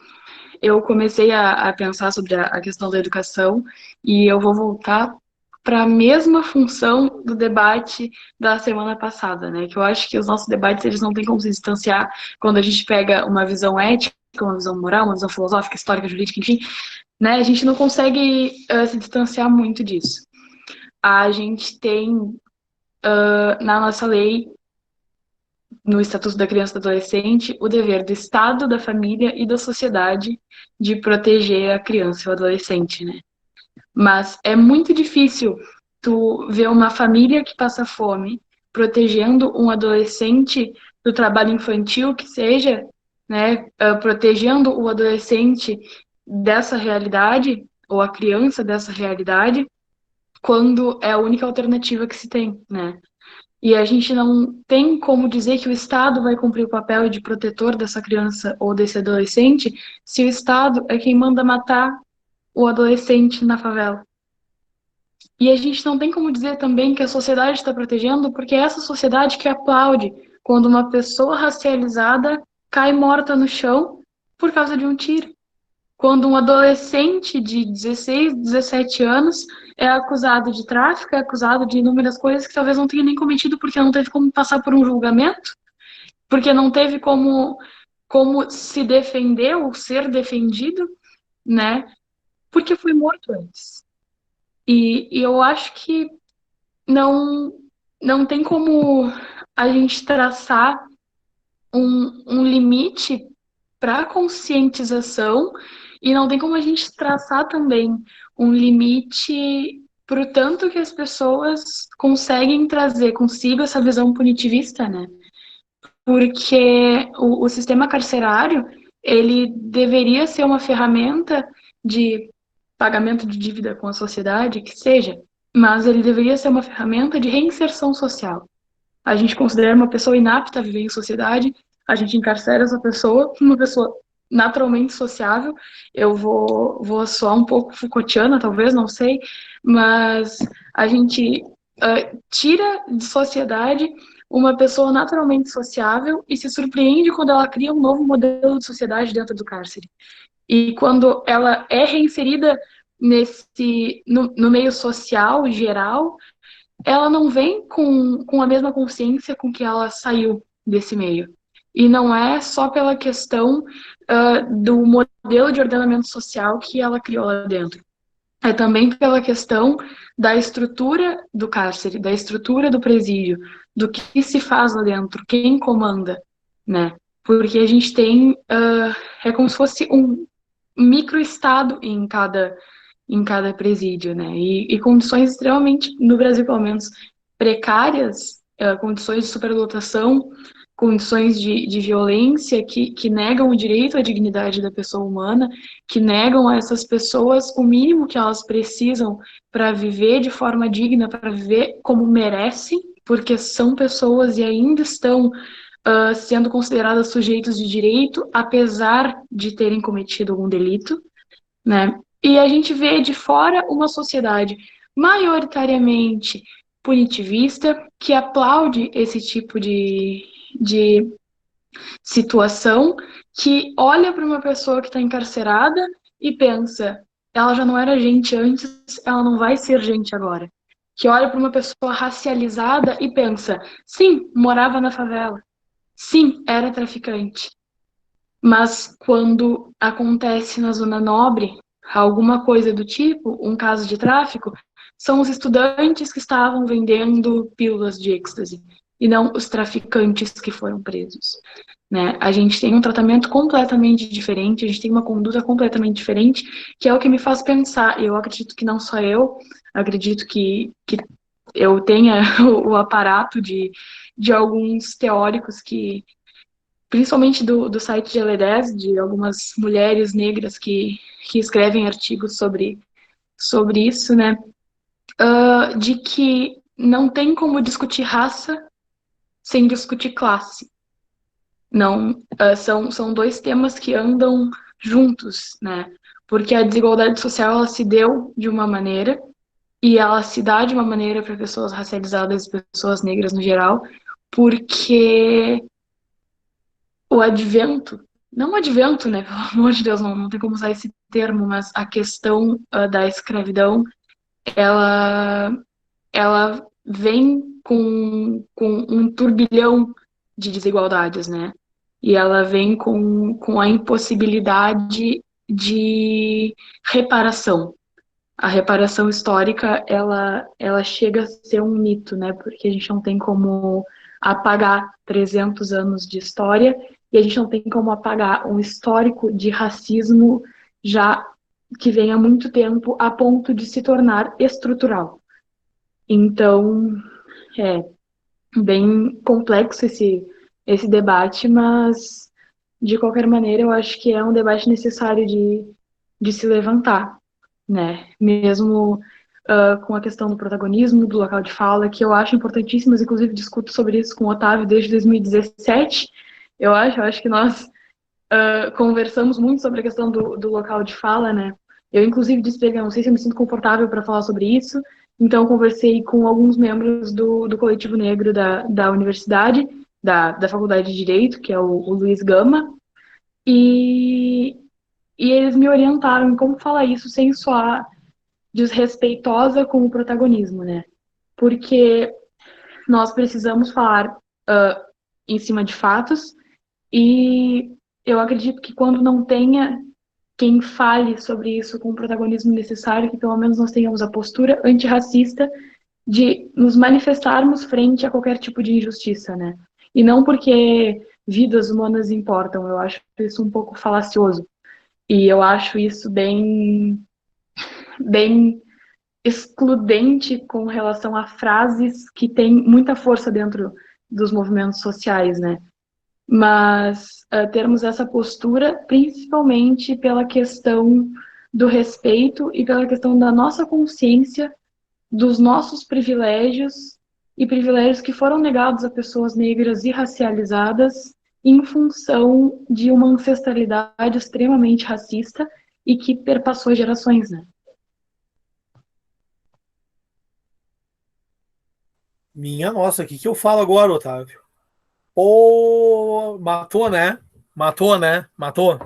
[SPEAKER 3] comecei a pensar sobre a questão da educação e eu vou voltar para a mesma função do debate da semana passada, né? Que eu acho que os nossos debates eles não têm como se distanciar quando a gente pega uma visão ética, uma visão moral, uma visão filosófica, histórica, jurídica, enfim, né? A gente não consegue se distanciar muito disso. A gente tem na nossa lei, no Estatuto da Criança e do Adolescente, o dever do Estado, da família e da sociedade de proteger a criança e o adolescente, né? Mas é muito difícil tu ver uma família que passa fome protegendo um adolescente do trabalho infantil, que seja, né, protegendo o adolescente dessa realidade, ou a criança dessa realidade, quando é a única alternativa que se tem, né? E a gente não tem como dizer que o Estado vai cumprir o papel de protetor dessa criança ou desse adolescente se o Estado é quem manda matar o adolescente na favela. E a gente não tem como dizer também que a sociedade está protegendo, porque é essa sociedade que aplaude quando uma pessoa racializada cai morta no chão por causa de um tiro. Quando um adolescente de 16, 17 anos é acusado de tráfico, é acusado de inúmeras coisas que talvez não tenha nem cometido porque não teve como passar por um julgamento, porque não teve como se defender ou ser defendido, né? Porque foi morto antes. E eu acho que não tem como a gente traçar um limite para a conscientização e não tem como a gente traçar também um limite para o tanto que as pessoas conseguem trazer consigo essa visão punitivista, né? Porque o sistema carcerário, ele deveria ser uma ferramenta de pagamento de dívida com a sociedade, que seja, mas ele deveria ser uma ferramenta de reinserção social. A gente considera uma pessoa inapta a viver em sociedade, a gente encarcera essa pessoa, uma pessoa naturalmente sociável. Eu vou soar um pouco Foucaultiana, talvez, não sei, mas a gente tira de sociedade uma pessoa naturalmente sociável e se surpreende quando ela cria um novo modelo de sociedade dentro do cárcere. E quando ela é reinserida no meio social geral, ela não vem com a mesma consciência com que ela saiu desse meio. E não é só pela questão do modelo de ordenamento social que ela criou lá dentro. É também pela questão da estrutura do cárcere, da estrutura do presídio, do que se faz lá dentro, quem comanda, né? Porque a gente tem, é como se fosse um microestado em cada presídio, né? E condições extremamente, no Brasil pelo menos, precárias, condições de superlotação, condições de violência que negam o direito à dignidade da pessoa humana, que negam a essas pessoas o mínimo que elas precisam para viver de forma digna, para viver como merecem, porque são pessoas e ainda estão sendo consideradas sujeitos de direito, apesar de terem cometido algum delito, né? E a gente vê de fora uma sociedade maioritariamente punitivista, que aplaude esse tipo de situação, que olha para uma pessoa que está encarcerada e pensa, ela já não era gente antes, ela não vai ser gente agora. Que olha para uma pessoa racializada e pensa, sim, morava na favela, sim, era traficante. Mas quando acontece na Zona Nobre alguma coisa do tipo, um caso de tráfico, são os estudantes que estavam vendendo pílulas de êxtase. e não os traficantes que foram presos, né? A gente tem um tratamento completamente diferente, a gente tem uma conduta completamente diferente, que é o que me faz pensar. Eu acredito que não só eu, acredito que eu tenha o aparato de alguns teóricos que, principalmente do site de L10, de algumas mulheres negras que escrevem artigos sobre isso, né? De que não tem como discutir raça sem discutir classe. Não, são dois temas que andam juntos, né? Porque a desigualdade social ela se deu de uma maneira e ela se dá de uma maneira para pessoas racializadas e pessoas negras no geral, porque o advento, não o advento, né? Pelo amor de Deus, não tem como usar esse termo, mas a questão da escravidão, ela vem com um turbilhão de desigualdades, né? E ela vem com a impossibilidade de reparação. A reparação histórica, ela chega a ser um mito, né? Porque a gente não tem como apagar 300 anos de história e a gente não tem como apagar um histórico de racismo já que vem há muito tempo a ponto de se tornar estrutural. Então, é bem complexo esse debate, mas, de qualquer maneira, eu acho que é um debate necessário de se levantar, né? Mesmo com a questão do protagonismo, do local de fala, que eu acho importantíssimas, inclusive discuto sobre isso com o Otávio desde 2017, eu acho que nós conversamos muito sobre a questão do local de fala, né? Eu, inclusive, disse para ele, não sei se eu me sinto confortável para falar sobre isso, então conversei com alguns membros do coletivo negro da universidade, da Faculdade de Direito, que é o Luiz Gama, e eles me orientaram em como falar isso sem soar desrespeitosa com o protagonismo, né? Porque nós precisamos falar em cima de fatos e eu acredito que quando não tenha quem fale sobre isso com o protagonismo necessário, que pelo menos nós tenhamos a postura antirracista de nos manifestarmos frente a qualquer tipo de injustiça, né? E não porque vidas humanas importam, eu acho isso um pouco falacioso. E eu acho isso bem excludente com relação a frases que têm muita força dentro dos movimentos sociais, né? Mas termos essa postura, principalmente pela questão do respeito e pela questão da nossa consciência dos nossos privilégios e privilégios que foram negados a pessoas negras e racializadas em função de uma ancestralidade extremamente racista e que perpassou gerações, né?
[SPEAKER 2] Minha nossa, o que eu falo agora, Otávio? Pô, matou, né? Matou, né? Matou.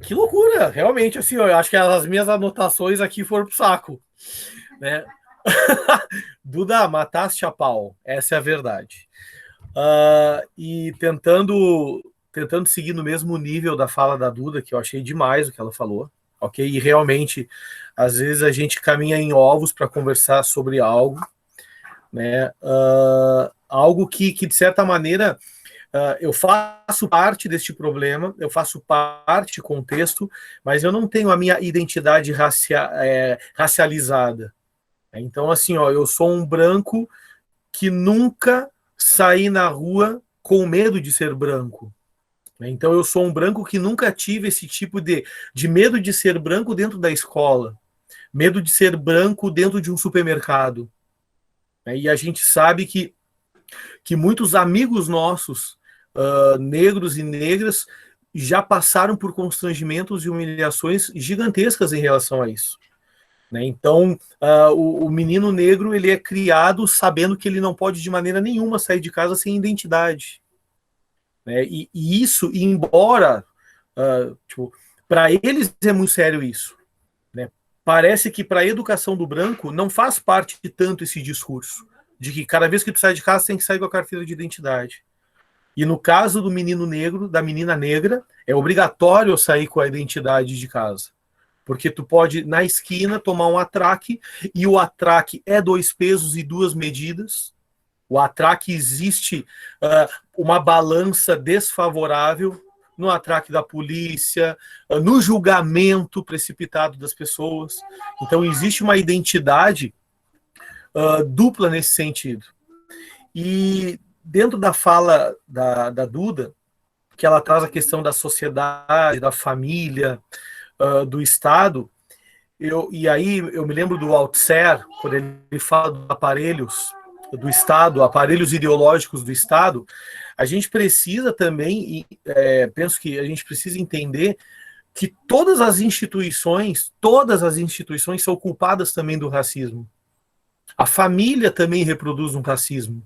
[SPEAKER 2] Que loucura, realmente, assim, eu acho que as minhas anotações aqui foram pro saco, né? Duda, mataste a pau, essa é a verdade. E tentando seguir no mesmo nível da fala da Duda, que eu achei demais o que ela falou, ok? E realmente, às vezes a gente caminha em ovos para conversar sobre algo, né? Algo que de certa maneira eu faço parte deste problema, eu faço parte do contexto, mas eu não tenho a minha identidade racializada. Então, assim, ó, eu sou um branco que nunca saí na rua com medo de ser branco. Então, eu sou um branco que nunca tive esse tipo de medo de ser branco dentro da escola, medo de ser branco dentro de um supermercado. E a gente sabe que muitos amigos nossos, negros e negras, já passaram por constrangimentos e humilhações gigantescas em relação a isso. Então, o menino negro, ele é criado sabendo que ele não pode de maneira nenhuma sair de casa sem identidade. E isso, embora, para eles é muito sério isso. Parece que para a educação do branco não faz parte de tanto esse discurso de que cada vez que tu sai de casa tem que sair com a carteira de identidade. E no caso do menino negro, da menina negra, é obrigatório sair com a identidade de casa. Porque tu pode, na esquina, tomar um atraque, e o atraque é 2 pesos e 2 medidas, O atraque existe uma balança desfavorável no atraque da polícia, no julgamento precipitado das pessoas. Então, existe uma identidade dupla nesse sentido. E dentro da fala da Duda, que ela traz a questão da sociedade, da família, do Estado, e aí eu me lembro do Althusser, quando ele fala dos aparelhos do Estado, aparelhos ideológicos do Estado. A gente precisa também, penso que a gente precisa entender que todas as instituições são culpadas também do racismo. A família também reproduz um racismo.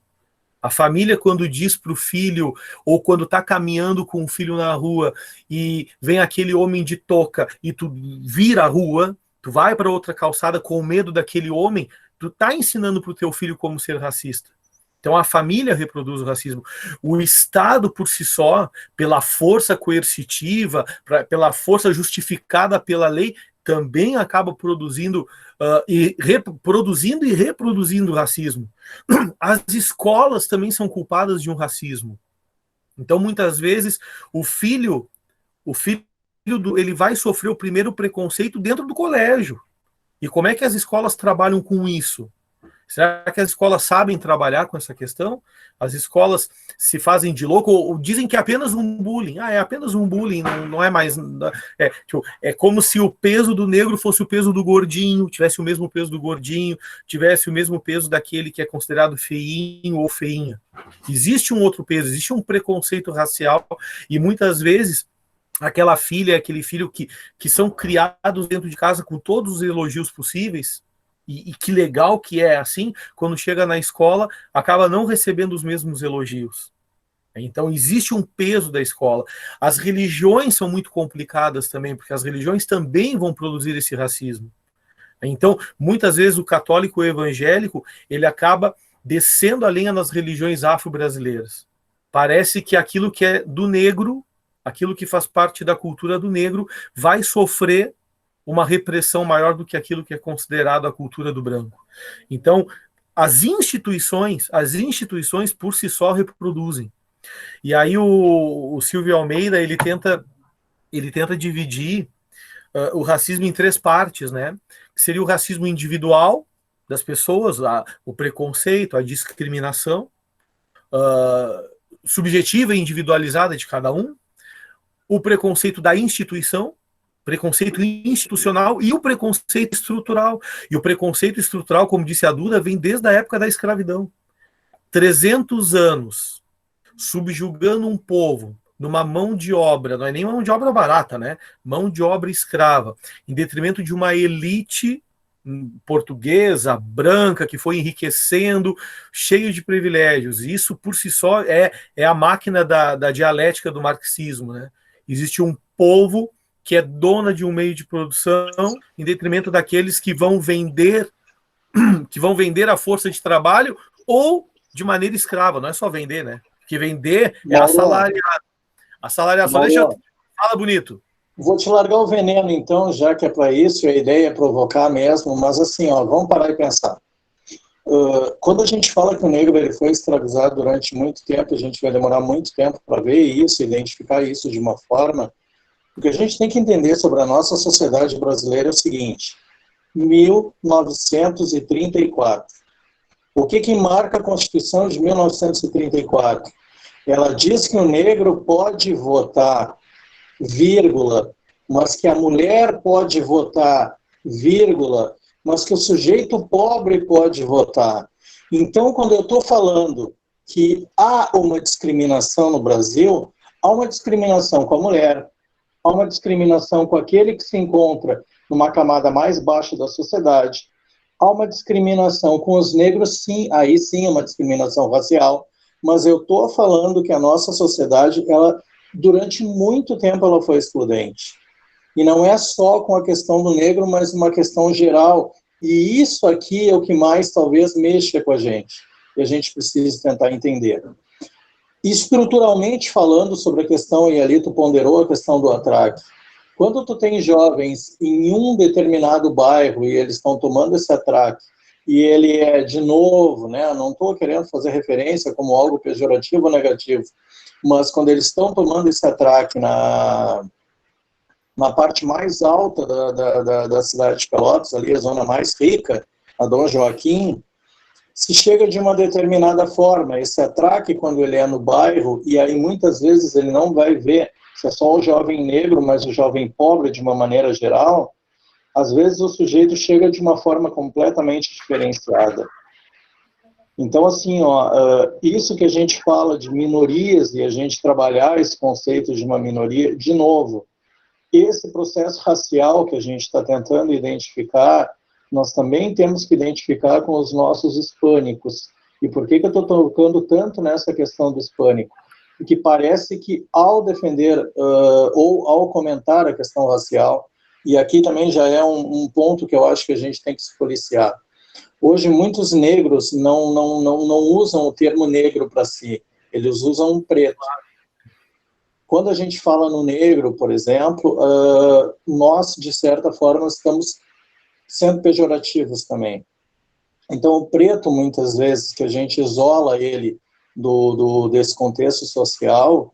[SPEAKER 2] A família, quando diz para o filho, ou quando está caminhando com o filho na rua, e vem aquele homem de touca, e tu vira a rua, tu vai para outra calçada com medo daquele homem, tu está ensinando para o teu filho como ser racista. Então a família reproduz o racismo. O Estado, por si só, pela força coercitiva, pela força justificada pela lei, também acaba produzindo e reproduzindo racismo. As escolas também são culpadas de um racismo. Então, muitas vezes, o filho ele vai sofrer o primeiro preconceito dentro do colégio. E como é que as escolas trabalham com isso? Será que as escolas sabem trabalhar com essa questão? As escolas se fazem de louco ou dizem que é apenas um bullying? É apenas um bullying, não é mais... É como se o peso do negro fosse o peso do gordinho, tivesse o mesmo peso do gordinho, tivesse o mesmo peso daquele que é considerado feinho ou feinha. Existe um outro peso, existe um preconceito racial e muitas vezes aquela filha, aquele filho que são criados dentro de casa com todos os elogios possíveis, e que legal que é assim, quando chega na escola, acaba não recebendo os mesmos elogios. Então, existe um peso da escola. As religiões são muito complicadas também, porque as religiões também vão produzir esse racismo. Então, muitas vezes, o católico e o evangélico, ele acaba descendo a lenha nas religiões afro-brasileiras. Parece que aquilo que é do negro, aquilo que faz parte da cultura do negro, vai sofrer uma repressão maior do que aquilo que é considerado a cultura do branco. Então, as instituições por si só reproduzem. E aí o Silvio Almeida, ele tenta dividir o racismo em 3 partes, né? Que seria o racismo individual das pessoas, o preconceito, a discriminação subjetiva e individualizada de cada um, o preconceito da instituição, preconceito institucional e o preconceito estrutural. E o preconceito estrutural, como disse a Duda, vem desde a época da escravidão. 300 anos subjugando um povo numa mão de obra, não é nem mão de obra barata, né? Mão de obra escrava, em detrimento de uma elite portuguesa, branca, que foi enriquecendo, cheio de privilégios. E isso, por si só, é a máquina da dialética do marxismo, né? Existe um povo que é dona de um meio de produção, em detrimento daqueles que vão vender a força de trabalho ou de maneira escrava. Não é só vender, né? Porque vender é assalariado. Assalariação, fala bonito.
[SPEAKER 1] Vou te largar o veneno, então, já que é para isso, a ideia é provocar mesmo, mas assim, vamos parar e pensar. Quando a gente fala que o negro ele foi escravizado durante muito tempo, a gente vai demorar muito tempo para ver isso, identificar isso de uma forma. O que a gente tem que entender sobre a nossa sociedade brasileira é o seguinte: 1934. O que marca a Constituição de 1934? Ela diz que o negro pode votar, vírgula, mas que a mulher pode votar, vírgula, mas que o sujeito pobre pode votar. Então, quando eu estou falando que há uma discriminação no Brasil, há uma discriminação com a mulher, há uma discriminação com aquele que se encontra numa camada mais baixa da sociedade, há uma discriminação com os negros, sim, aí sim é uma discriminação racial, mas eu estou falando que a nossa sociedade, ela, durante muito tempo, ela foi excludente. E não é só com a questão do negro, mas uma questão geral. E isso aqui é o que mais, talvez, mexa com a gente. E a gente precisa tentar entender. Estruturalmente falando sobre a questão, e ali tu ponderou a questão do atraque. Quando tu tem jovens em um determinado bairro e eles estão tomando esse atraque, e ele é, de novo, né, não estou querendo fazer referência como algo pejorativo ou negativo, mas quando eles estão tomando esse atraque na parte mais alta da cidade de Pelotas, ali a zona mais rica, a Dom Joaquim, se chega de uma determinada forma. Esse atraque, quando ele é no bairro, e aí muitas vezes ele não vai ver se é só o jovem negro, mas o jovem pobre de uma maneira geral, às vezes o sujeito chega de uma forma completamente diferenciada. Então, assim, isso que a gente fala de minorias e a gente trabalhar esse conceito de uma minoria, de novo, esse processo racial que a gente está tentando identificar, nós também temos que identificar com os nossos hispânicos. E por que eu estou tocando tanto nessa questão do hispânico? Porque parece que ao defender ou ao comentar a questão racial, e aqui também já é um ponto que eu acho que a gente tem que se policiar. Hoje, muitos negros não usam o termo negro para si, eles usam um preto. Quando a gente fala no negro, por exemplo, nós, de certa forma, estamos sendo pejorativos também. Então, o preto, muitas vezes, que a gente isola ele desse contexto social,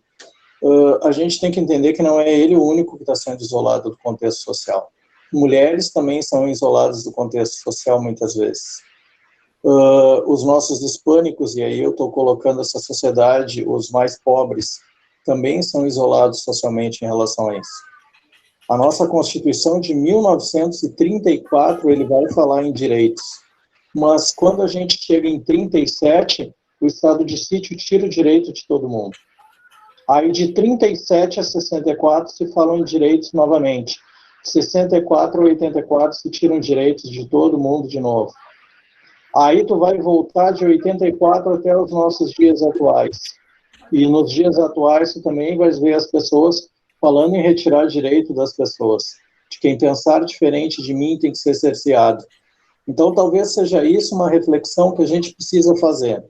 [SPEAKER 1] a gente tem que entender que não é ele o único que está sendo isolado do contexto social. Mulheres também são isoladas do contexto social, muitas vezes. Os nossos hispânicos, e aí eu estou colocando essa sociedade, os mais pobres, também são isolados socialmente em relação a isso. A nossa Constituição de 1934, ele vai falar em direitos, mas quando a gente chega em 37, o estado de sítio tira o direito de todo mundo. Aí de 37 a 64 se falam em direitos novamente. De 64 a 84 se tiram direitos de todo mundo de novo. Aí tu vai voltar de 84 até os nossos dias atuais. E nos dias atuais tu também vai ver as pessoas falando em retirar direito das pessoas. De quem pensar diferente de mim tem que ser cerceado. Então talvez seja isso uma reflexão que a gente precisa fazer.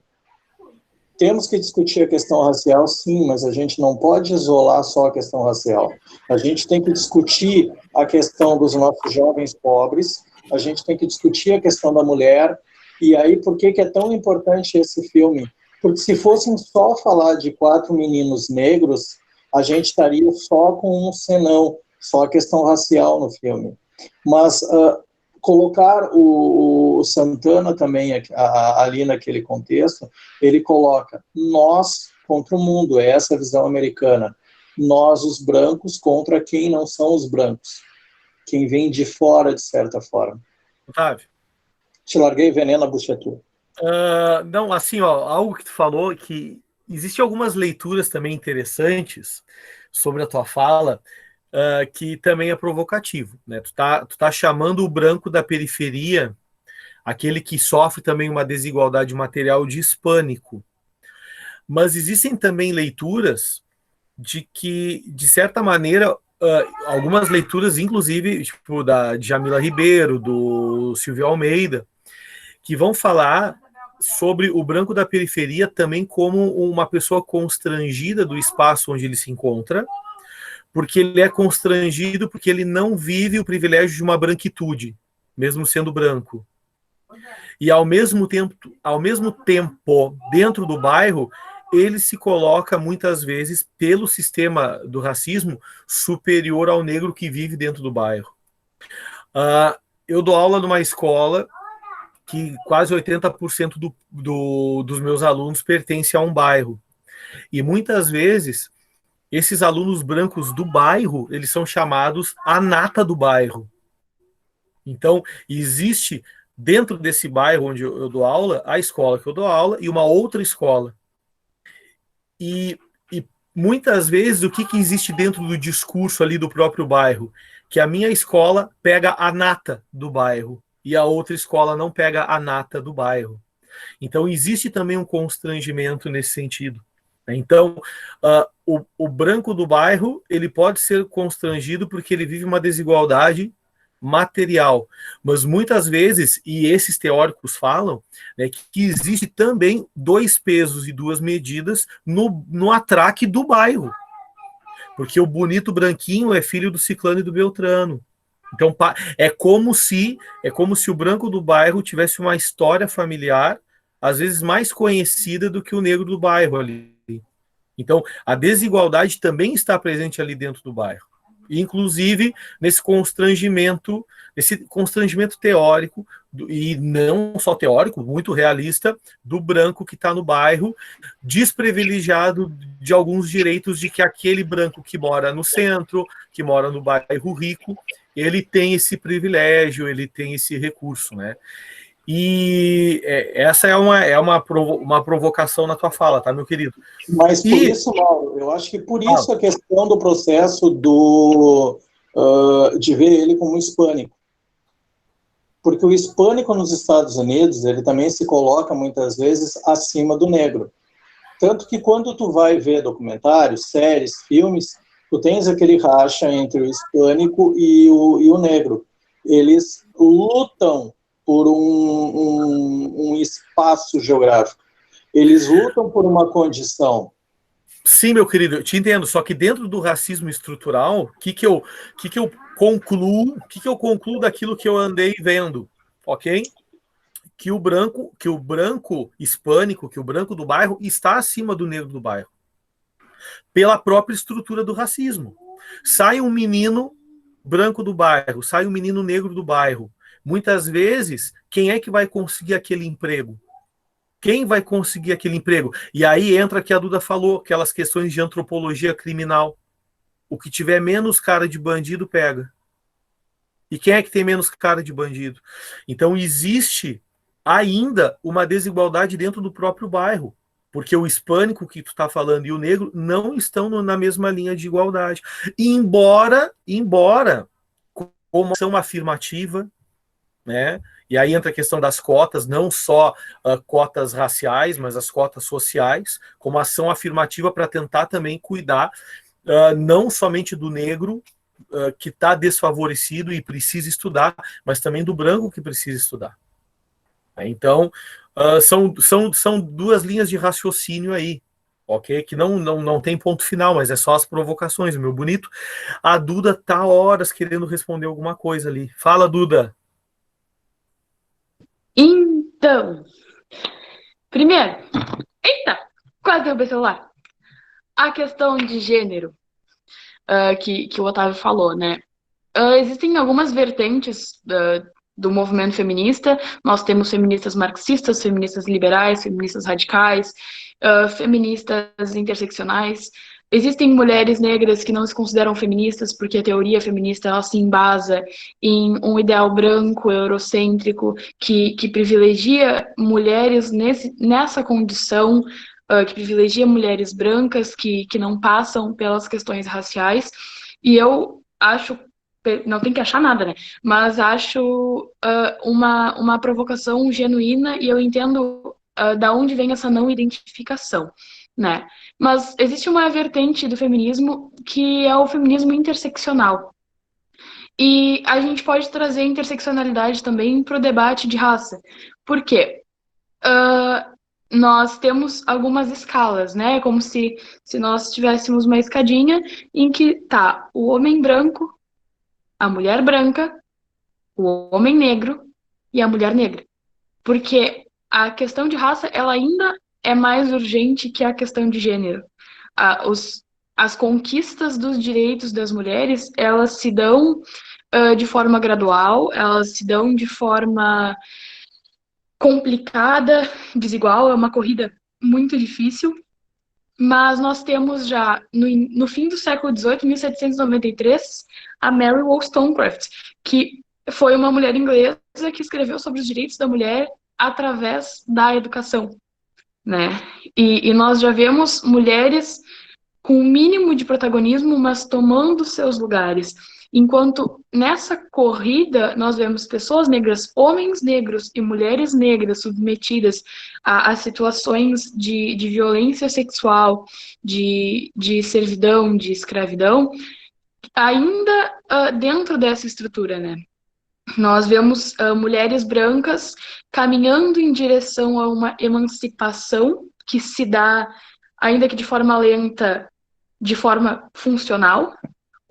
[SPEAKER 1] Temos que discutir a questão racial, sim, mas a gente não pode isolar só a questão racial. A gente tem que discutir a questão dos nossos jovens pobres, a gente tem que discutir a questão da mulher, e aí por que é tão importante esse filme? Porque se fossem só falar de 4 meninos negros, a gente estaria só com um senão, só a questão racial no filme. Mas colocar o Santana também ali naquele contexto, ele coloca nós contra o mundo, é essa a visão americana. Nós, os brancos, contra quem não são os brancos. Quem vem de fora, de certa forma.
[SPEAKER 2] Otávio.
[SPEAKER 1] Te larguei veneno, a bucha é tua.
[SPEAKER 2] Não, assim, ó, algo que tu falou, que existem algumas leituras também interessantes sobre a tua fala, que também é provocativo, né? Tu tá chamando o branco da periferia, aquele que sofre também uma desigualdade material, de hispânico. Mas existem também leituras de que, de certa maneira, algumas leituras, inclusive, tipo da Jamila Ribeiro, do Silvio Almeida, que vão falar sobre o branco da periferia também como uma pessoa constrangida do espaço onde ele se encontra, porque ele é constrangido porque ele não vive o privilégio de uma branquitude, mesmo sendo branco. E ao mesmo tempo, dentro do bairro, ele se coloca muitas vezes, pelo sistema do racismo, superior ao negro que vive dentro do bairro. Eu dou aula numa escola que quase 80% dos meus alunos pertencem a um bairro. E muitas vezes, esses alunos brancos do bairro, eles são chamados a nata do bairro. Então, existe dentro desse bairro onde eu dou aula, a escola que eu dou aula e uma outra escola. E muitas vezes, o que existe dentro do discurso ali do próprio bairro? Que a minha escola pega a nata do bairro e a outra escola não pega a nata do bairro. Então, existe também um constrangimento nesse sentido. Então, o branco do bairro, ele pode ser constrangido porque ele vive uma desigualdade material, mas muitas vezes, e esses teóricos falam, né, que existe também 2 pesos e 2 medidas no atraque do bairro, porque o bonito branquinho é filho do ciclano e do beltrano, Então, é como se o branco do bairro tivesse uma história familiar, às vezes mais conhecida do que o negro do bairro ali. Então, a desigualdade também está presente ali dentro do bairro. Inclusive, esse constrangimento teórico, e não só teórico, muito realista, do branco que está no bairro, desprivilegiado de alguns direitos de que aquele branco que mora no centro, que mora no bairro rico, ele tem esse privilégio, ele tem esse recurso, né? E essa é uma provocação na tua fala, tá, meu querido?
[SPEAKER 1] Mas por isso, Mauro, eu acho que por isso a questão do processo de ver ele como hispânico. Porque o hispânico nos Estados Unidos, ele também se coloca muitas vezes acima do negro. Tanto que quando tu vai ver documentários, séries, filmes, tu tens aquele racha entre o hispânico e o negro. Eles lutam por um espaço geográfico. Eles lutam por uma condição.
[SPEAKER 2] Sim, meu querido, eu te entendo, só que dentro do racismo estrutural, o que eu concluo daquilo que eu andei vendo, ok? Que o branco hispânico, que o branco do bairro está acima do negro do bairro, pela própria estrutura do racismo. Sai um menino branco do bairro, sai um menino negro do bairro. Muitas vezes, quem é que vai conseguir aquele emprego? Quem vai conseguir aquele emprego? E aí entra que a Duda falou, aquelas questões de antropologia criminal. O que tiver menos cara de bandido, pega. E quem é que tem menos cara de bandido? Então, existe ainda uma desigualdade dentro do próprio bairro. Porque o hispânico que tu está falando e o negro não estão na mesma linha de igualdade. Embora, como ação afirmativa, né? E aí entra a questão das cotas, não só cotas raciais, mas as cotas sociais, como ação afirmativa para tentar também cuidar não somente do negro que está desfavorecido e precisa estudar, mas também do branco que precisa estudar. Então, são duas linhas de raciocínio aí, ok? Que não tem ponto final, mas é só as provocações, meu bonito. A Duda tá horas querendo responder alguma coisa ali. Fala, Duda.
[SPEAKER 3] Então, primeiro, eita, quase derrubei o celular. A questão de gênero que o Otávio falou, né? Existem algumas vertentes do movimento feminista. Nós temos feministas marxistas, feministas liberais, feministas radicais, feministas interseccionais. Existem mulheres negras que não se consideram feministas porque a teoria feminista ela se embasa em um ideal branco, eurocêntrico, que privilegia mulheres nessa condição, que privilegia mulheres brancas que não passam pelas questões raciais. E eu acho, não tem que achar nada, né? Mas acho uma provocação genuína e eu entendo da onde vem essa não identificação, né? Mas existe uma vertente do feminismo que é o feminismo interseccional. E a gente pode trazer interseccionalidade também para o debate de raça. Por quê? Nós temos algumas escalas, né? Como se nós tivéssemos uma escadinha em que tá o homem branco, a mulher branca, o homem negro e a mulher negra. Porque a questão de raça, ela ainda é mais urgente que a questão de gênero. As conquistas dos direitos das mulheres, elas se dão de forma gradual, elas se dão de forma complicada, desigual, é uma corrida muito difícil, mas nós temos já, no fim do século XVIII, 1793, a Mary Wollstonecraft, que foi uma mulher inglesa que escreveu sobre os direitos da mulher através da educação, né? E nós já vemos mulheres com o mínimo de protagonismo, mas tomando seus lugares. Enquanto nessa corrida nós vemos pessoas negras, homens negros e mulheres negras submetidas a situações de violência sexual, de servidão, de escravidão, ainda dentro dessa estrutura, né? Nós vemos mulheres brancas caminhando em direção a uma emancipação que se dá, ainda que de forma lenta, de forma funcional.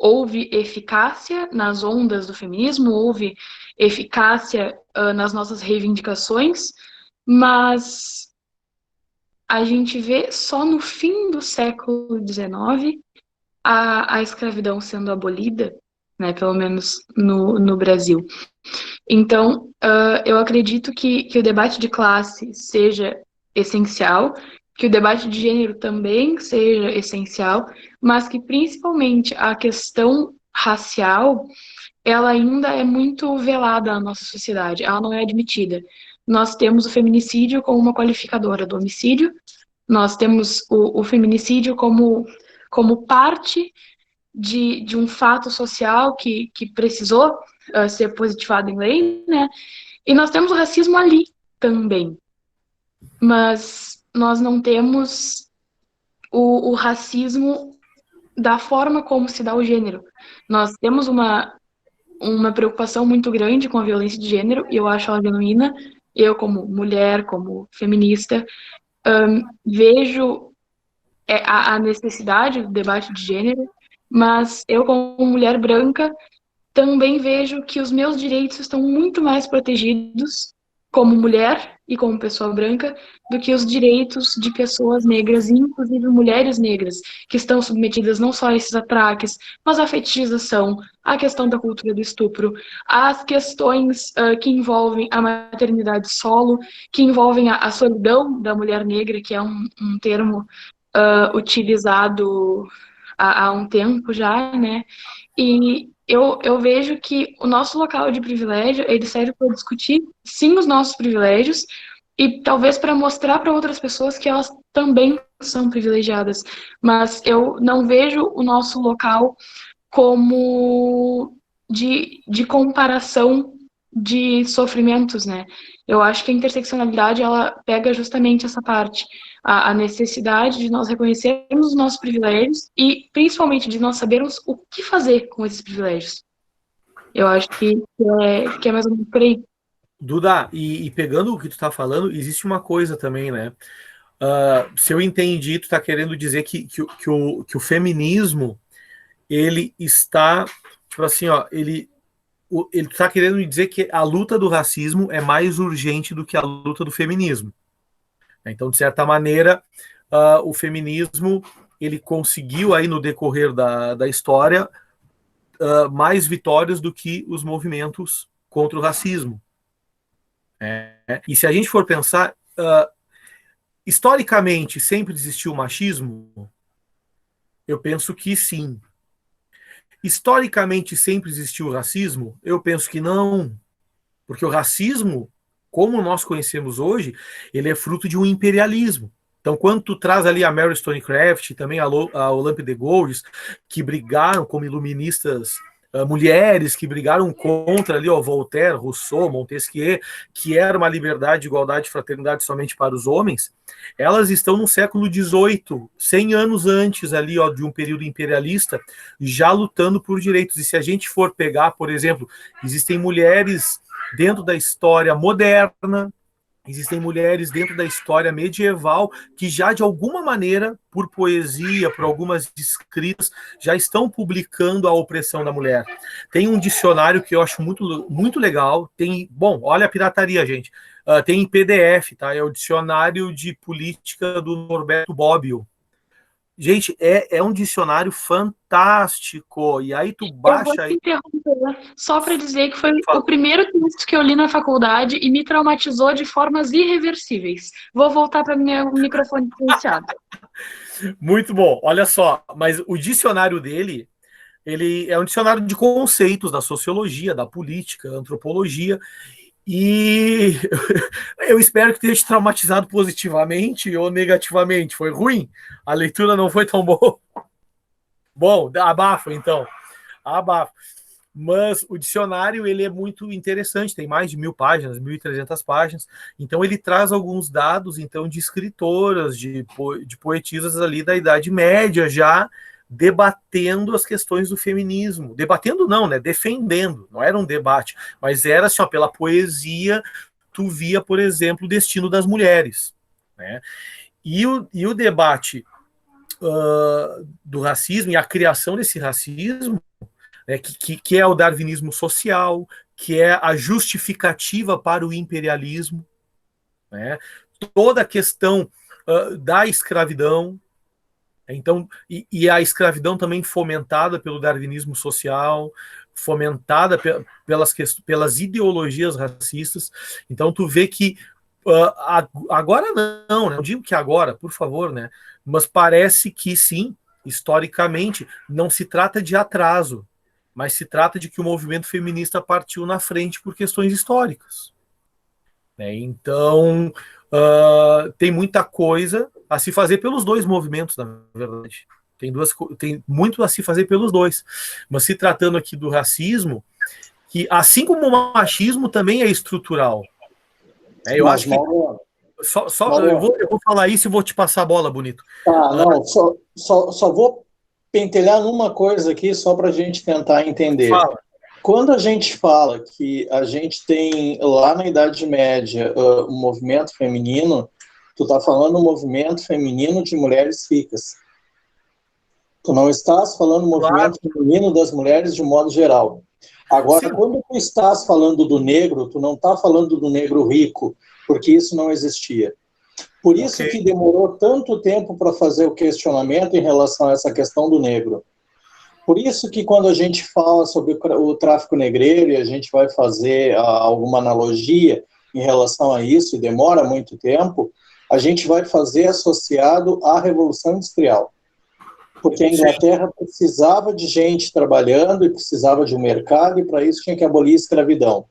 [SPEAKER 3] houve eficácia nas ondas do feminismo, houve eficácia nas nossas reivindicações, mas a gente vê só no fim do século XIX a escravidão sendo abolida, né, pelo menos no Brasil. Então, eu acredito que o debate de classe seja essencial, que o debate de gênero também seja essencial, mas que principalmente a questão racial, ela ainda é muito velada na nossa sociedade, ela não é admitida. Nós temos o feminicídio como uma qualificadora do homicídio, nós temos o feminicídio como parte de um fato social que precisou ser positivado em lei, né? E nós temos o racismo ali também. Mas nós não temos o racismo da forma como se dá o gênero. Nós temos uma preocupação muito grande com a violência de gênero, e eu acho ela genuína. Eu, como mulher, como feminista, vejo a necessidade do debate de gênero, mas eu, como mulher branca, também vejo que os meus direitos estão muito mais protegidos como mulher e como pessoa branca do que os direitos de pessoas negras, inclusive mulheres negras, que estão submetidas não só a esses atraques, mas à fetichização, à questão da cultura do estupro, às questões que envolvem a maternidade solo, que envolvem a solidão da mulher negra, que é um termo utilizado há um tempo já, né? E eu vejo que o nosso local de privilégio, ele serve para discutir, sim, os nossos privilégios e talvez para mostrar para outras pessoas que elas também são privilegiadas. Mas eu não vejo o nosso local como de comparação de sofrimentos, né? Eu acho que a interseccionalidade, ela pega justamente essa parte, a necessidade de nós reconhecermos os nossos privilégios e, principalmente, de nós sabermos o que fazer com esses privilégios. Eu acho que é mais ou menos por aí.
[SPEAKER 2] Duda, e pegando o que tu tá falando, existe uma coisa também, né? Se eu entendi, tu tá querendo dizer que o feminismo, ele está, tipo assim, ó, ele está querendo dizer que a luta do racismo é mais urgente do que a luta do feminismo. Então, de certa maneira, o feminismo ele conseguiu aí no decorrer da história mais vitórias do que os movimentos contra o racismo. E se a gente for pensar, historicamente sempre existiu machismo? Eu penso que sim. Historicamente sempre existiu racismo? Eu penso que não, porque o racismo, como nós conhecemos hoje, ele é fruto de um imperialismo. Então, quando tu traz ali a Mary Stonecraft, também a Olympe de Gouges, que brigaram como iluministas, mulheres que brigaram contra ali, Voltaire, Rousseau, Montesquieu, que era uma liberdade, igualdade, fraternidade somente para os homens, elas estão no século XVIII, 100 anos antes ali, de um período imperialista, já lutando por direitos. E se a gente for pegar, por exemplo, existem mulheres dentro da história moderna, existem mulheres dentro da história medieval que já, de alguma maneira, por poesia, por algumas escritas, já estão publicando a opressão da mulher. Tem um dicionário que eu acho muito, muito legal. Olha a pirataria, gente. Tem em PDF, tá? É o Dicionário de Política do Norberto Bobbio. Gente, é um dicionário fantástico. E aí tu baixa aí.
[SPEAKER 3] Eu vou te interromper só para dizer que foi o primeiro texto que eu li na faculdade e me traumatizou de formas irreversíveis. Vou voltar para meu microfone silenciado.
[SPEAKER 2] Muito bom. Olha só, mas o dicionário dele, ele é um dicionário de conceitos da sociologia, da política, da antropologia. E eu espero que tenha te traumatizado positivamente ou negativamente. Foi ruim? A leitura não foi tão boa? Bom, abafa então. Abafa. Mas o dicionário ele é muito interessante, tem mais de 1.000 páginas, 1.300 páginas. Então ele traz alguns dados então de escritoras, de poetisas ali da Idade Média já debatendo as questões do feminismo. Debatendo não, né? Defendendo. Não era um debate, mas era assim, pela poesia, tu via, por exemplo, o destino das mulheres, né? E o debate do racismo e a criação desse racismo, né, que é o darwinismo social, que é a justificativa para o imperialismo, né, toda a questão da escravidão. Então, e a escravidão também fomentada pelo darwinismo social, fomentada pelas ideologias racistas. Então, tu vê que agora não, né? Não digo que agora, por favor, né? Mas parece que sim, historicamente, não se trata de atraso, mas se trata de que o movimento feminista partiu na frente por questões históricas, né? Então, tem muita coisa a se fazer pelos dois movimentos, na verdade. Tem muito a se fazer pelos dois. Mas se tratando aqui do racismo, que assim como o machismo também é estrutural. Eu acho que... eu vou falar isso e vou te passar a bola, Bonito.
[SPEAKER 1] Não, só vou pentelhar numa coisa aqui, só para a gente tentar entender.
[SPEAKER 2] Fala.
[SPEAKER 1] Quando a gente fala que a gente tem, lá na Idade Média, um movimento feminino, tu está falando um movimento feminino de mulheres ricas. Tu não estás falando movimento feminino das mulheres de modo geral. Agora, sim, quando tu estás falando do negro, tu não está falando do negro rico, porque isso não existia. Por isso que demorou tanto tempo para fazer o questionamento em relação a essa questão do negro. Por isso que quando a gente fala sobre o tráfico negreiro e a gente vai fazer alguma analogia em relação a isso, e demora muito tempo, a gente vai fazer associado à Revolução Industrial. Porque a Inglaterra precisava de gente trabalhando e precisava de um mercado, e para isso tinha que abolir a escravidão.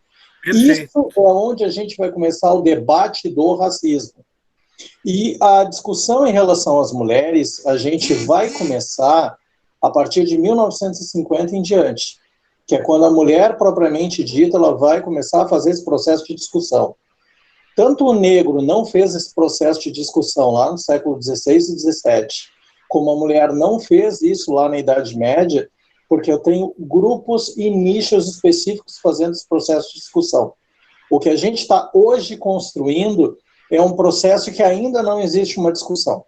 [SPEAKER 1] Isso é onde a gente vai começar o debate do racismo. E a discussão em relação às mulheres, a gente vai começar a partir de 1950 em diante, que é quando a mulher, propriamente dita, ela vai começar a fazer esse processo de discussão. Tanto o negro não fez esse processo de discussão lá no século XVI e XVII, como a mulher não fez isso lá na Idade Média, porque eu tenho grupos e nichos específicos fazendo esse processo de discussão. O que a gente está hoje construindo é um processo que ainda não existe uma discussão.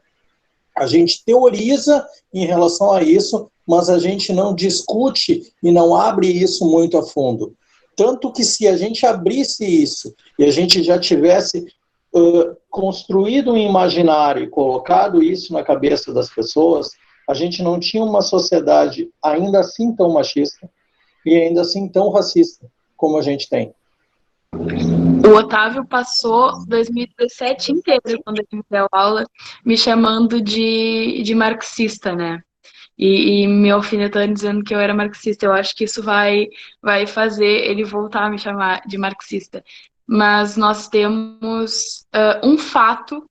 [SPEAKER 1] A gente teoriza em relação a isso, mas a gente não discute e não abre isso muito a fundo. Tanto que se a gente abrisse isso e a gente já tivesse construído um imaginário e colocado isso na cabeça das pessoas, a gente não tinha uma sociedade ainda assim tão machista e ainda assim tão racista como a gente tem.
[SPEAKER 3] O Otávio passou 2017 inteiro, quando ele me deu aula, me chamando de marxista, né? E me alfinetando, dizendo que eu era marxista. Eu acho que isso vai fazer ele voltar a me chamar de marxista. Mas nós temos um fato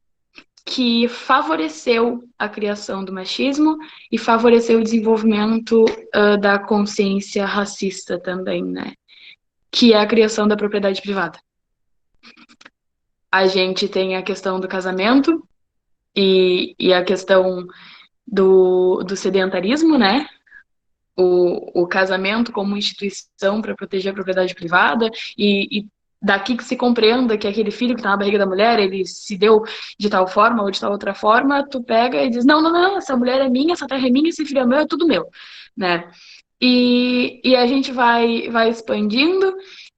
[SPEAKER 3] que favoreceu a criação do machismo e favoreceu o desenvolvimento da consciência racista também, né? Que é a criação da propriedade privada. A gente tem a questão do casamento e a questão do sedentarismo, né? O casamento como instituição para proteger a propriedade privada e daqui que se compreenda que aquele filho que está na barriga da mulher, ele se deu de tal forma ou de tal outra forma, tu pega e diz, não, essa mulher é minha, essa terra é minha, esse filho é meu, é tudo meu, né? E a gente vai expandindo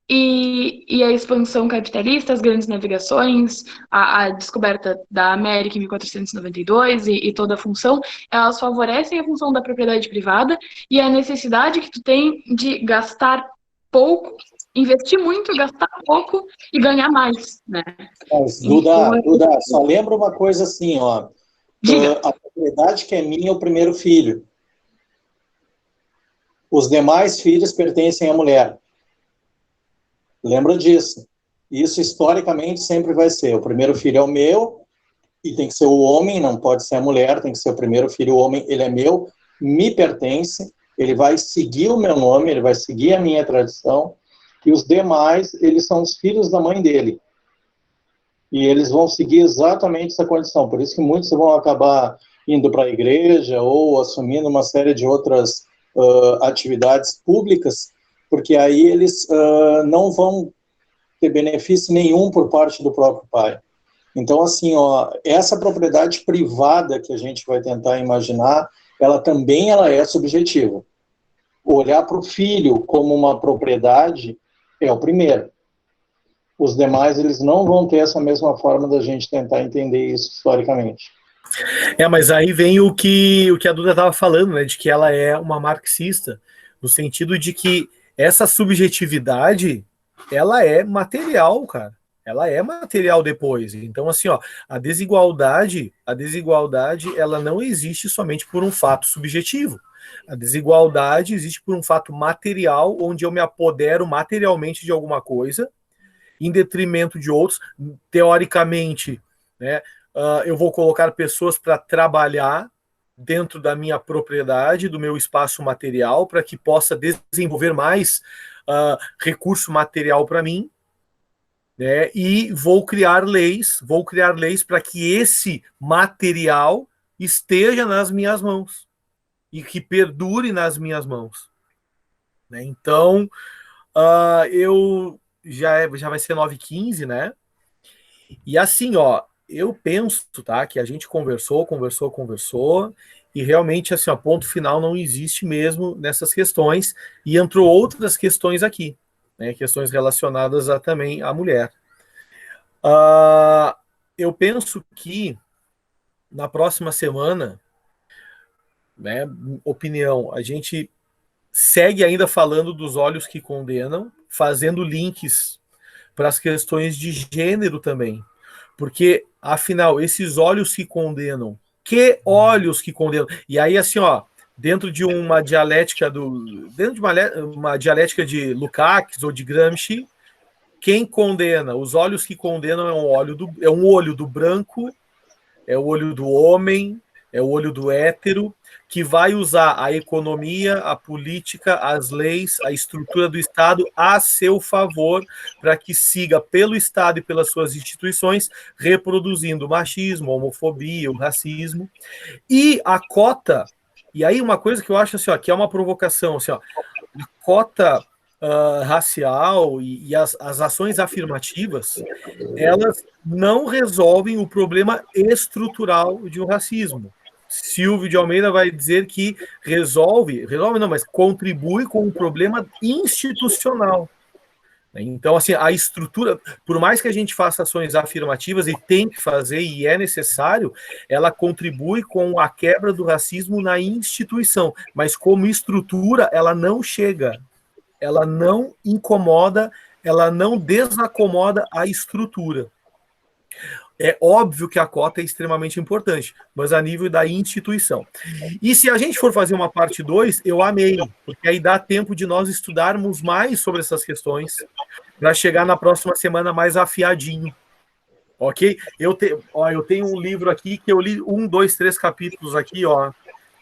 [SPEAKER 3] e a expansão capitalista, as grandes navegações, a descoberta da América em 1492 e toda a função, elas favorecem a função da propriedade privada e a necessidade que tu tem de gastar pouco, investir muito, gastar pouco e ganhar mais, né?
[SPEAKER 1] Mas, Duda, só lembra uma coisa assim, ó. A propriedade que é minha é o primeiro filho. Os demais filhos pertencem à mulher. Lembra disso. Isso, historicamente, sempre vai ser. O primeiro filho é o meu, e tem que ser o homem, não pode ser a mulher, tem que ser o primeiro filho, o homem, ele é meu, me pertence, ele vai seguir o meu nome, ele vai seguir a minha tradição, e os demais, eles são os filhos da mãe dele. E eles vão seguir exatamente essa condição. Por isso que muitos vão acabar indo para a igreja ou assumindo uma série de outras atividades públicas, porque aí eles não vão ter benefício nenhum por parte do próprio pai. Então, assim, ó, essa propriedade privada que a gente vai tentar imaginar, ela é subjetiva. Olhar para o filho como uma propriedade é o primeiro. Os demais, eles não vão ter essa mesma forma da gente tentar entender isso historicamente.
[SPEAKER 2] Mas aí vem o que a Duda estava falando, né, de que ela é uma marxista, no sentido de que essa subjetividade, ela é material, cara. Ela é material depois. Então, assim, ó, a desigualdade, ela não existe somente por um fato subjetivo. A desigualdade existe por um fato material, onde eu me apodero materialmente de alguma coisa, em detrimento de outros. Teoricamente, né, eu vou colocar pessoas para trabalhar dentro da minha propriedade, do meu espaço material, para que possa desenvolver mais recurso material para mim, né? E vou criar leis para que esse material esteja nas minhas mãos e que perdure nas minhas mãos, né? Então, eu já vai ser 9h15, né? E assim, ó, eu penso, tá, que a gente conversou, e realmente, assim, ó, ponto final não existe mesmo nessas questões, e entrou outras questões aqui, né, questões relacionadas também à mulher. Eu penso que na próxima semana, né, opinião, a gente segue ainda falando dos olhos que condenam, fazendo links para as questões de gênero também. Porque, afinal, esses olhos que condenam, que olhos que condenam? E aí, assim, ó, dentro de uma dialética uma dialética de Lukács ou de Gramsci, quem condena? Os olhos que condenam é um olho do branco, é o olho do homem, é o olho do hétero, que vai usar a economia, a política, as leis, a estrutura do Estado a seu favor, para que siga pelo Estado e pelas suas instituições, reproduzindo o machismo, a homofobia, o racismo. E a cota, e aí uma coisa que eu acho assim, ó, que é uma provocação, assim, ó, a cota racial e as ações afirmativas, elas não resolvem o problema estrutural de um racismo. Silvio de Almeida vai dizer que resolve não, mas contribui com o problema institucional. Então, assim, a estrutura, por mais que a gente faça ações afirmativas, e tem que fazer, e é necessário, ela contribui com a quebra do racismo na instituição, mas como estrutura, ela não chega, ela não incomoda, ela não desacomoda a estrutura. É óbvio que a cota é extremamente importante, mas a nível da instituição. E se a gente for fazer uma parte 2, eu amei, porque aí dá tempo de nós estudarmos mais sobre essas questões, para chegar na próxima semana mais afiadinho. Ok? Eu tenho um livro aqui que eu li 1, 2, 3 capítulos aqui, ó,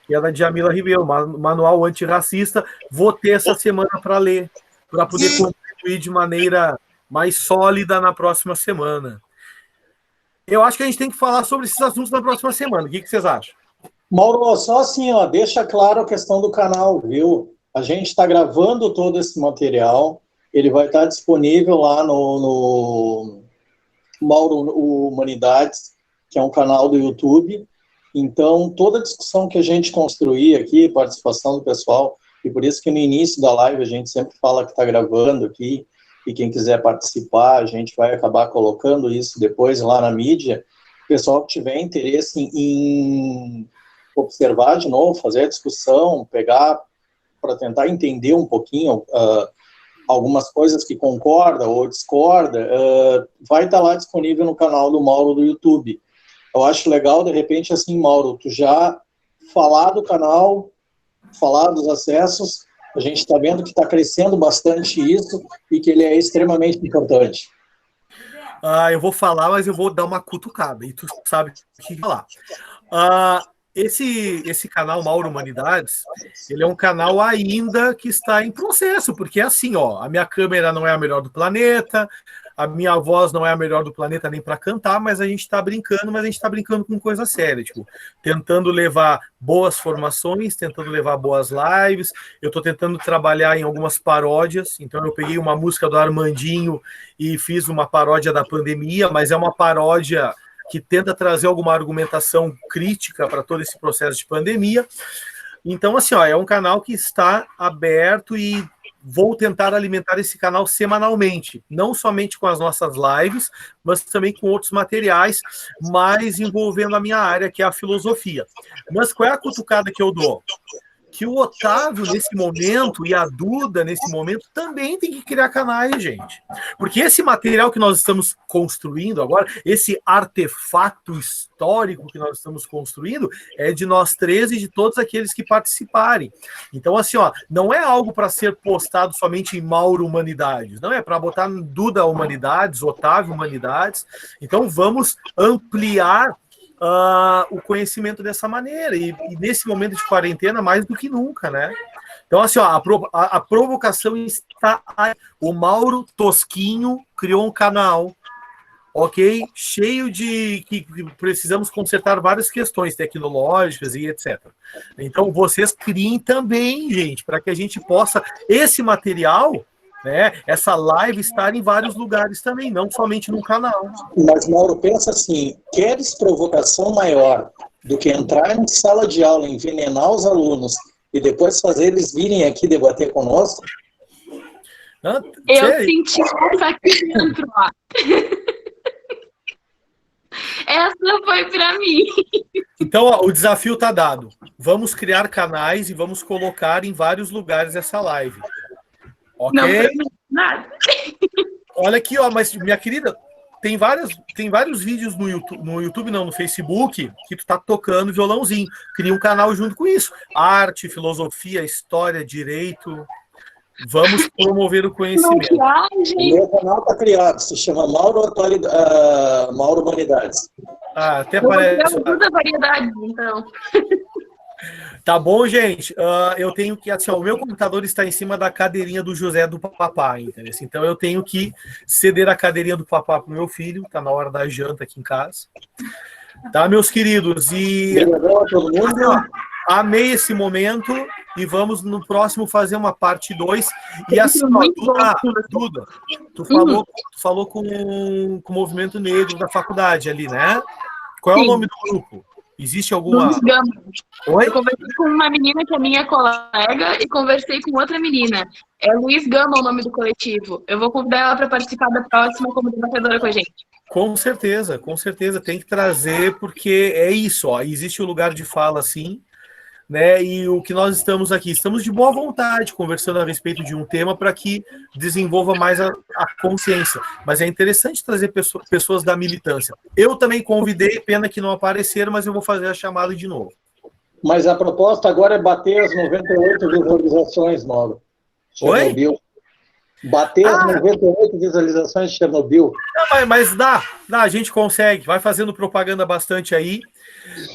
[SPEAKER 2] que é da Djamila Ribeiro, Manual Antirracista. Vou ter essa semana para ler, para poder contribuir de maneira mais sólida na próxima semana. Eu acho que a gente tem que falar sobre esses assuntos na próxima semana. O que vocês acham?
[SPEAKER 1] Mauro, só assim, ó, deixa claro a questão do canal, viu? A gente está gravando todo esse material, ele vai estar disponível lá no Mauro Humanidades, que é um canal do YouTube. Então, toda a discussão que a gente construir aqui, participação do pessoal, e por isso que no início da live a gente sempre fala que está gravando aqui, e quem quiser participar, a gente vai acabar colocando isso depois lá na mídia. O pessoal que tiver interesse em observar de novo, fazer a discussão, pegar para tentar entender um pouquinho algumas coisas que concorda ou discorda, vai estar lá disponível no canal do Mauro do YouTube. Eu acho legal, de repente, assim, Mauro, tu já falar do canal, falar dos acessos. A gente está vendo que está crescendo bastante isso e que ele é extremamente importante.
[SPEAKER 2] Eu vou falar, mas eu vou dar uma cutucada, e tu sabe o que falar. Esse canal Mauro Humanidades, ele é um canal ainda que está em processo, porque é assim, ó, a minha câmera não é a melhor do planeta, a minha voz não é a melhor do planeta nem para cantar, mas a gente está brincando, com coisa séria, tipo, tentando levar boas formações, tentando levar boas lives. Eu estou tentando trabalhar em algumas paródias, então eu peguei uma música do Armandinho e fiz uma paródia da pandemia, mas é uma paródia que tenta trazer alguma argumentação crítica para todo esse processo de pandemia. Então, assim, ó, é um canal que está aberto e vou tentar alimentar esse canal semanalmente, não somente com as nossas lives, mas também com outros materiais, mais envolvendo a minha área, que é a filosofia. Mas qual é a cutucada que eu dou? Que o Otávio, nesse momento, e a Duda, nesse momento, também tem que criar canais, gente. Porque esse material que nós estamos construindo agora, esse artefato histórico que nós estamos construindo, é de nós três e de todos aqueles que participarem. Então, assim, ó, não é algo para ser postado somente em Mauro Humanidades, não é para botar Duda Humanidades, Otávio Humanidades. Então, vamos ampliar o conhecimento dessa maneira, e nesse momento de quarentena, mais do que nunca, né? Então, assim, ó, a provocação está aí. O Mauro Tosquinho criou um canal, ok? Cheio de que precisamos consertar várias questões tecnológicas e etc. Então, vocês criem também, gente, para que a gente possa, esse material, né, essa live estar em vários lugares também, não somente no canal.
[SPEAKER 1] Mas, Mauro, pensa assim, queres provocação maior do que entrar em sala de aula, envenenar os alunos e depois fazer eles virem aqui debater conosco?
[SPEAKER 3] Eu senti essa aqui dentro, ó. Essa foi para mim.
[SPEAKER 2] Então, ó, o desafio está dado. Vamos criar canais e vamos colocar em vários lugares essa live. Ok?
[SPEAKER 3] Não prometo nada.
[SPEAKER 2] Olha aqui, ó, mas minha querida, tem vários vídeos no YouTube não, no Facebook, que tu tá tocando violãozinho. Cria um canal junto com isso. Arte, filosofia, história, direito. Vamos promover o conhecimento.
[SPEAKER 1] O meu canal está criado, se chama Mauro Humanidades.
[SPEAKER 2] Até parece.
[SPEAKER 3] Toda a variedade, então.
[SPEAKER 2] Tá bom, gente? Eu tenho que... Assim, ó, o meu computador está em cima da cadeirinha do José do Papá, entendeu? Então eu tenho que ceder a cadeirinha do Papá pro meu filho. Tá na hora da janta aqui em casa. Tá, meus queridos? E...
[SPEAKER 1] Obrigado a todo mundo.
[SPEAKER 2] Amei esse momento e vamos no próximo fazer uma parte 2. E assim, ó, Duda, tu falou com o movimento negro da faculdade ali, né? Qual é o nome do grupo? Existe alguma...
[SPEAKER 3] Luiz Gama.
[SPEAKER 2] Oi?
[SPEAKER 3] Eu conversei com uma menina que é minha colega e conversei com outra menina. É Luiz Gama o nome do coletivo. Eu vou convidar ela para participar da próxima como debatedora com a gente.
[SPEAKER 2] Com certeza. Tem que trazer, porque é isso, ó. Existe o lugar de fala, sim, né? E o que nós estamos aqui, estamos de boa vontade conversando a respeito de um tema para que desenvolva mais a consciência. Mas é interessante trazer pessoas da militância. Eu também convidei, pena que não apareceram, mas eu vou fazer a chamada de novo.
[SPEAKER 1] Mas a proposta agora é bater as 98 visualizações, Mauro. Chernobyl. Oi? Bater as 98 visualizações de Chernobyl.
[SPEAKER 2] Não, mas dá, a gente consegue. Vai fazendo propaganda bastante aí.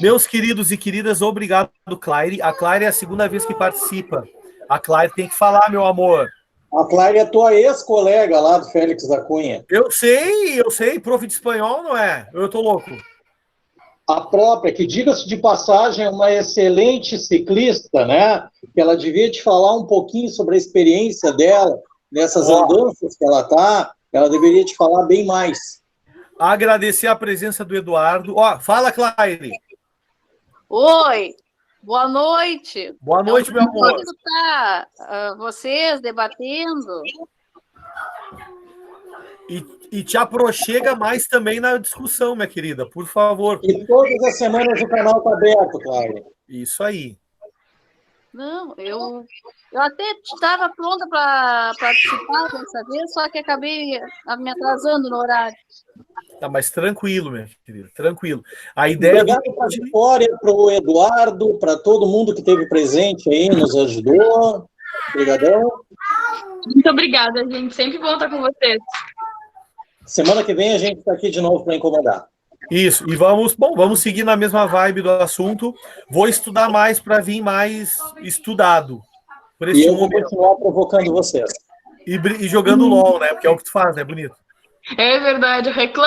[SPEAKER 2] Meus queridos e queridas, obrigado, Claire. A Claire é a segunda vez que participa. A Claire tem que falar, meu amor.
[SPEAKER 1] A Claire é tua ex-colega lá do Félix da Cunha.
[SPEAKER 2] Eu sei, prof de espanhol, não é? Eu tô louco.
[SPEAKER 1] A própria, que diga-se de passagem, é uma excelente ciclista, né? Que ela devia te falar um pouquinho sobre a experiência dela, nessas andanças que ela tá, ela deveria te falar bem mais.
[SPEAKER 2] Agradecer a presença do Eduardo. Fala, Claire.
[SPEAKER 4] Oi, boa noite.
[SPEAKER 2] Boa noite, meu amor.
[SPEAKER 4] Como está vocês debatendo?
[SPEAKER 2] E te aproxega mais também na discussão, minha querida, por favor.
[SPEAKER 1] E todas as semanas o canal está aberto, Claire.
[SPEAKER 2] Isso aí.
[SPEAKER 4] Não, eu até estava pronta para participar dessa vez, só que acabei me atrasando no horário.
[SPEAKER 2] Tá, mas tranquilo, minha querida, tranquilo. A ideia
[SPEAKER 1] Obrigado para a Vitória, para o Eduardo, para todo mundo que esteve presente aí, nos ajudou. Obrigadão.
[SPEAKER 3] Muito obrigada, gente. Sempre bom estar com vocês.
[SPEAKER 1] Semana que vem a gente está aqui de novo para incomodar.
[SPEAKER 2] Isso, e vamos seguir na mesma vibe do assunto. Vou estudar mais para vir mais estudado.
[SPEAKER 1] E eu vou continuar provocando vocês.
[SPEAKER 2] E jogando LOL, né? Porque é o que tu faz, né? Bonito.
[SPEAKER 3] É verdade, reclama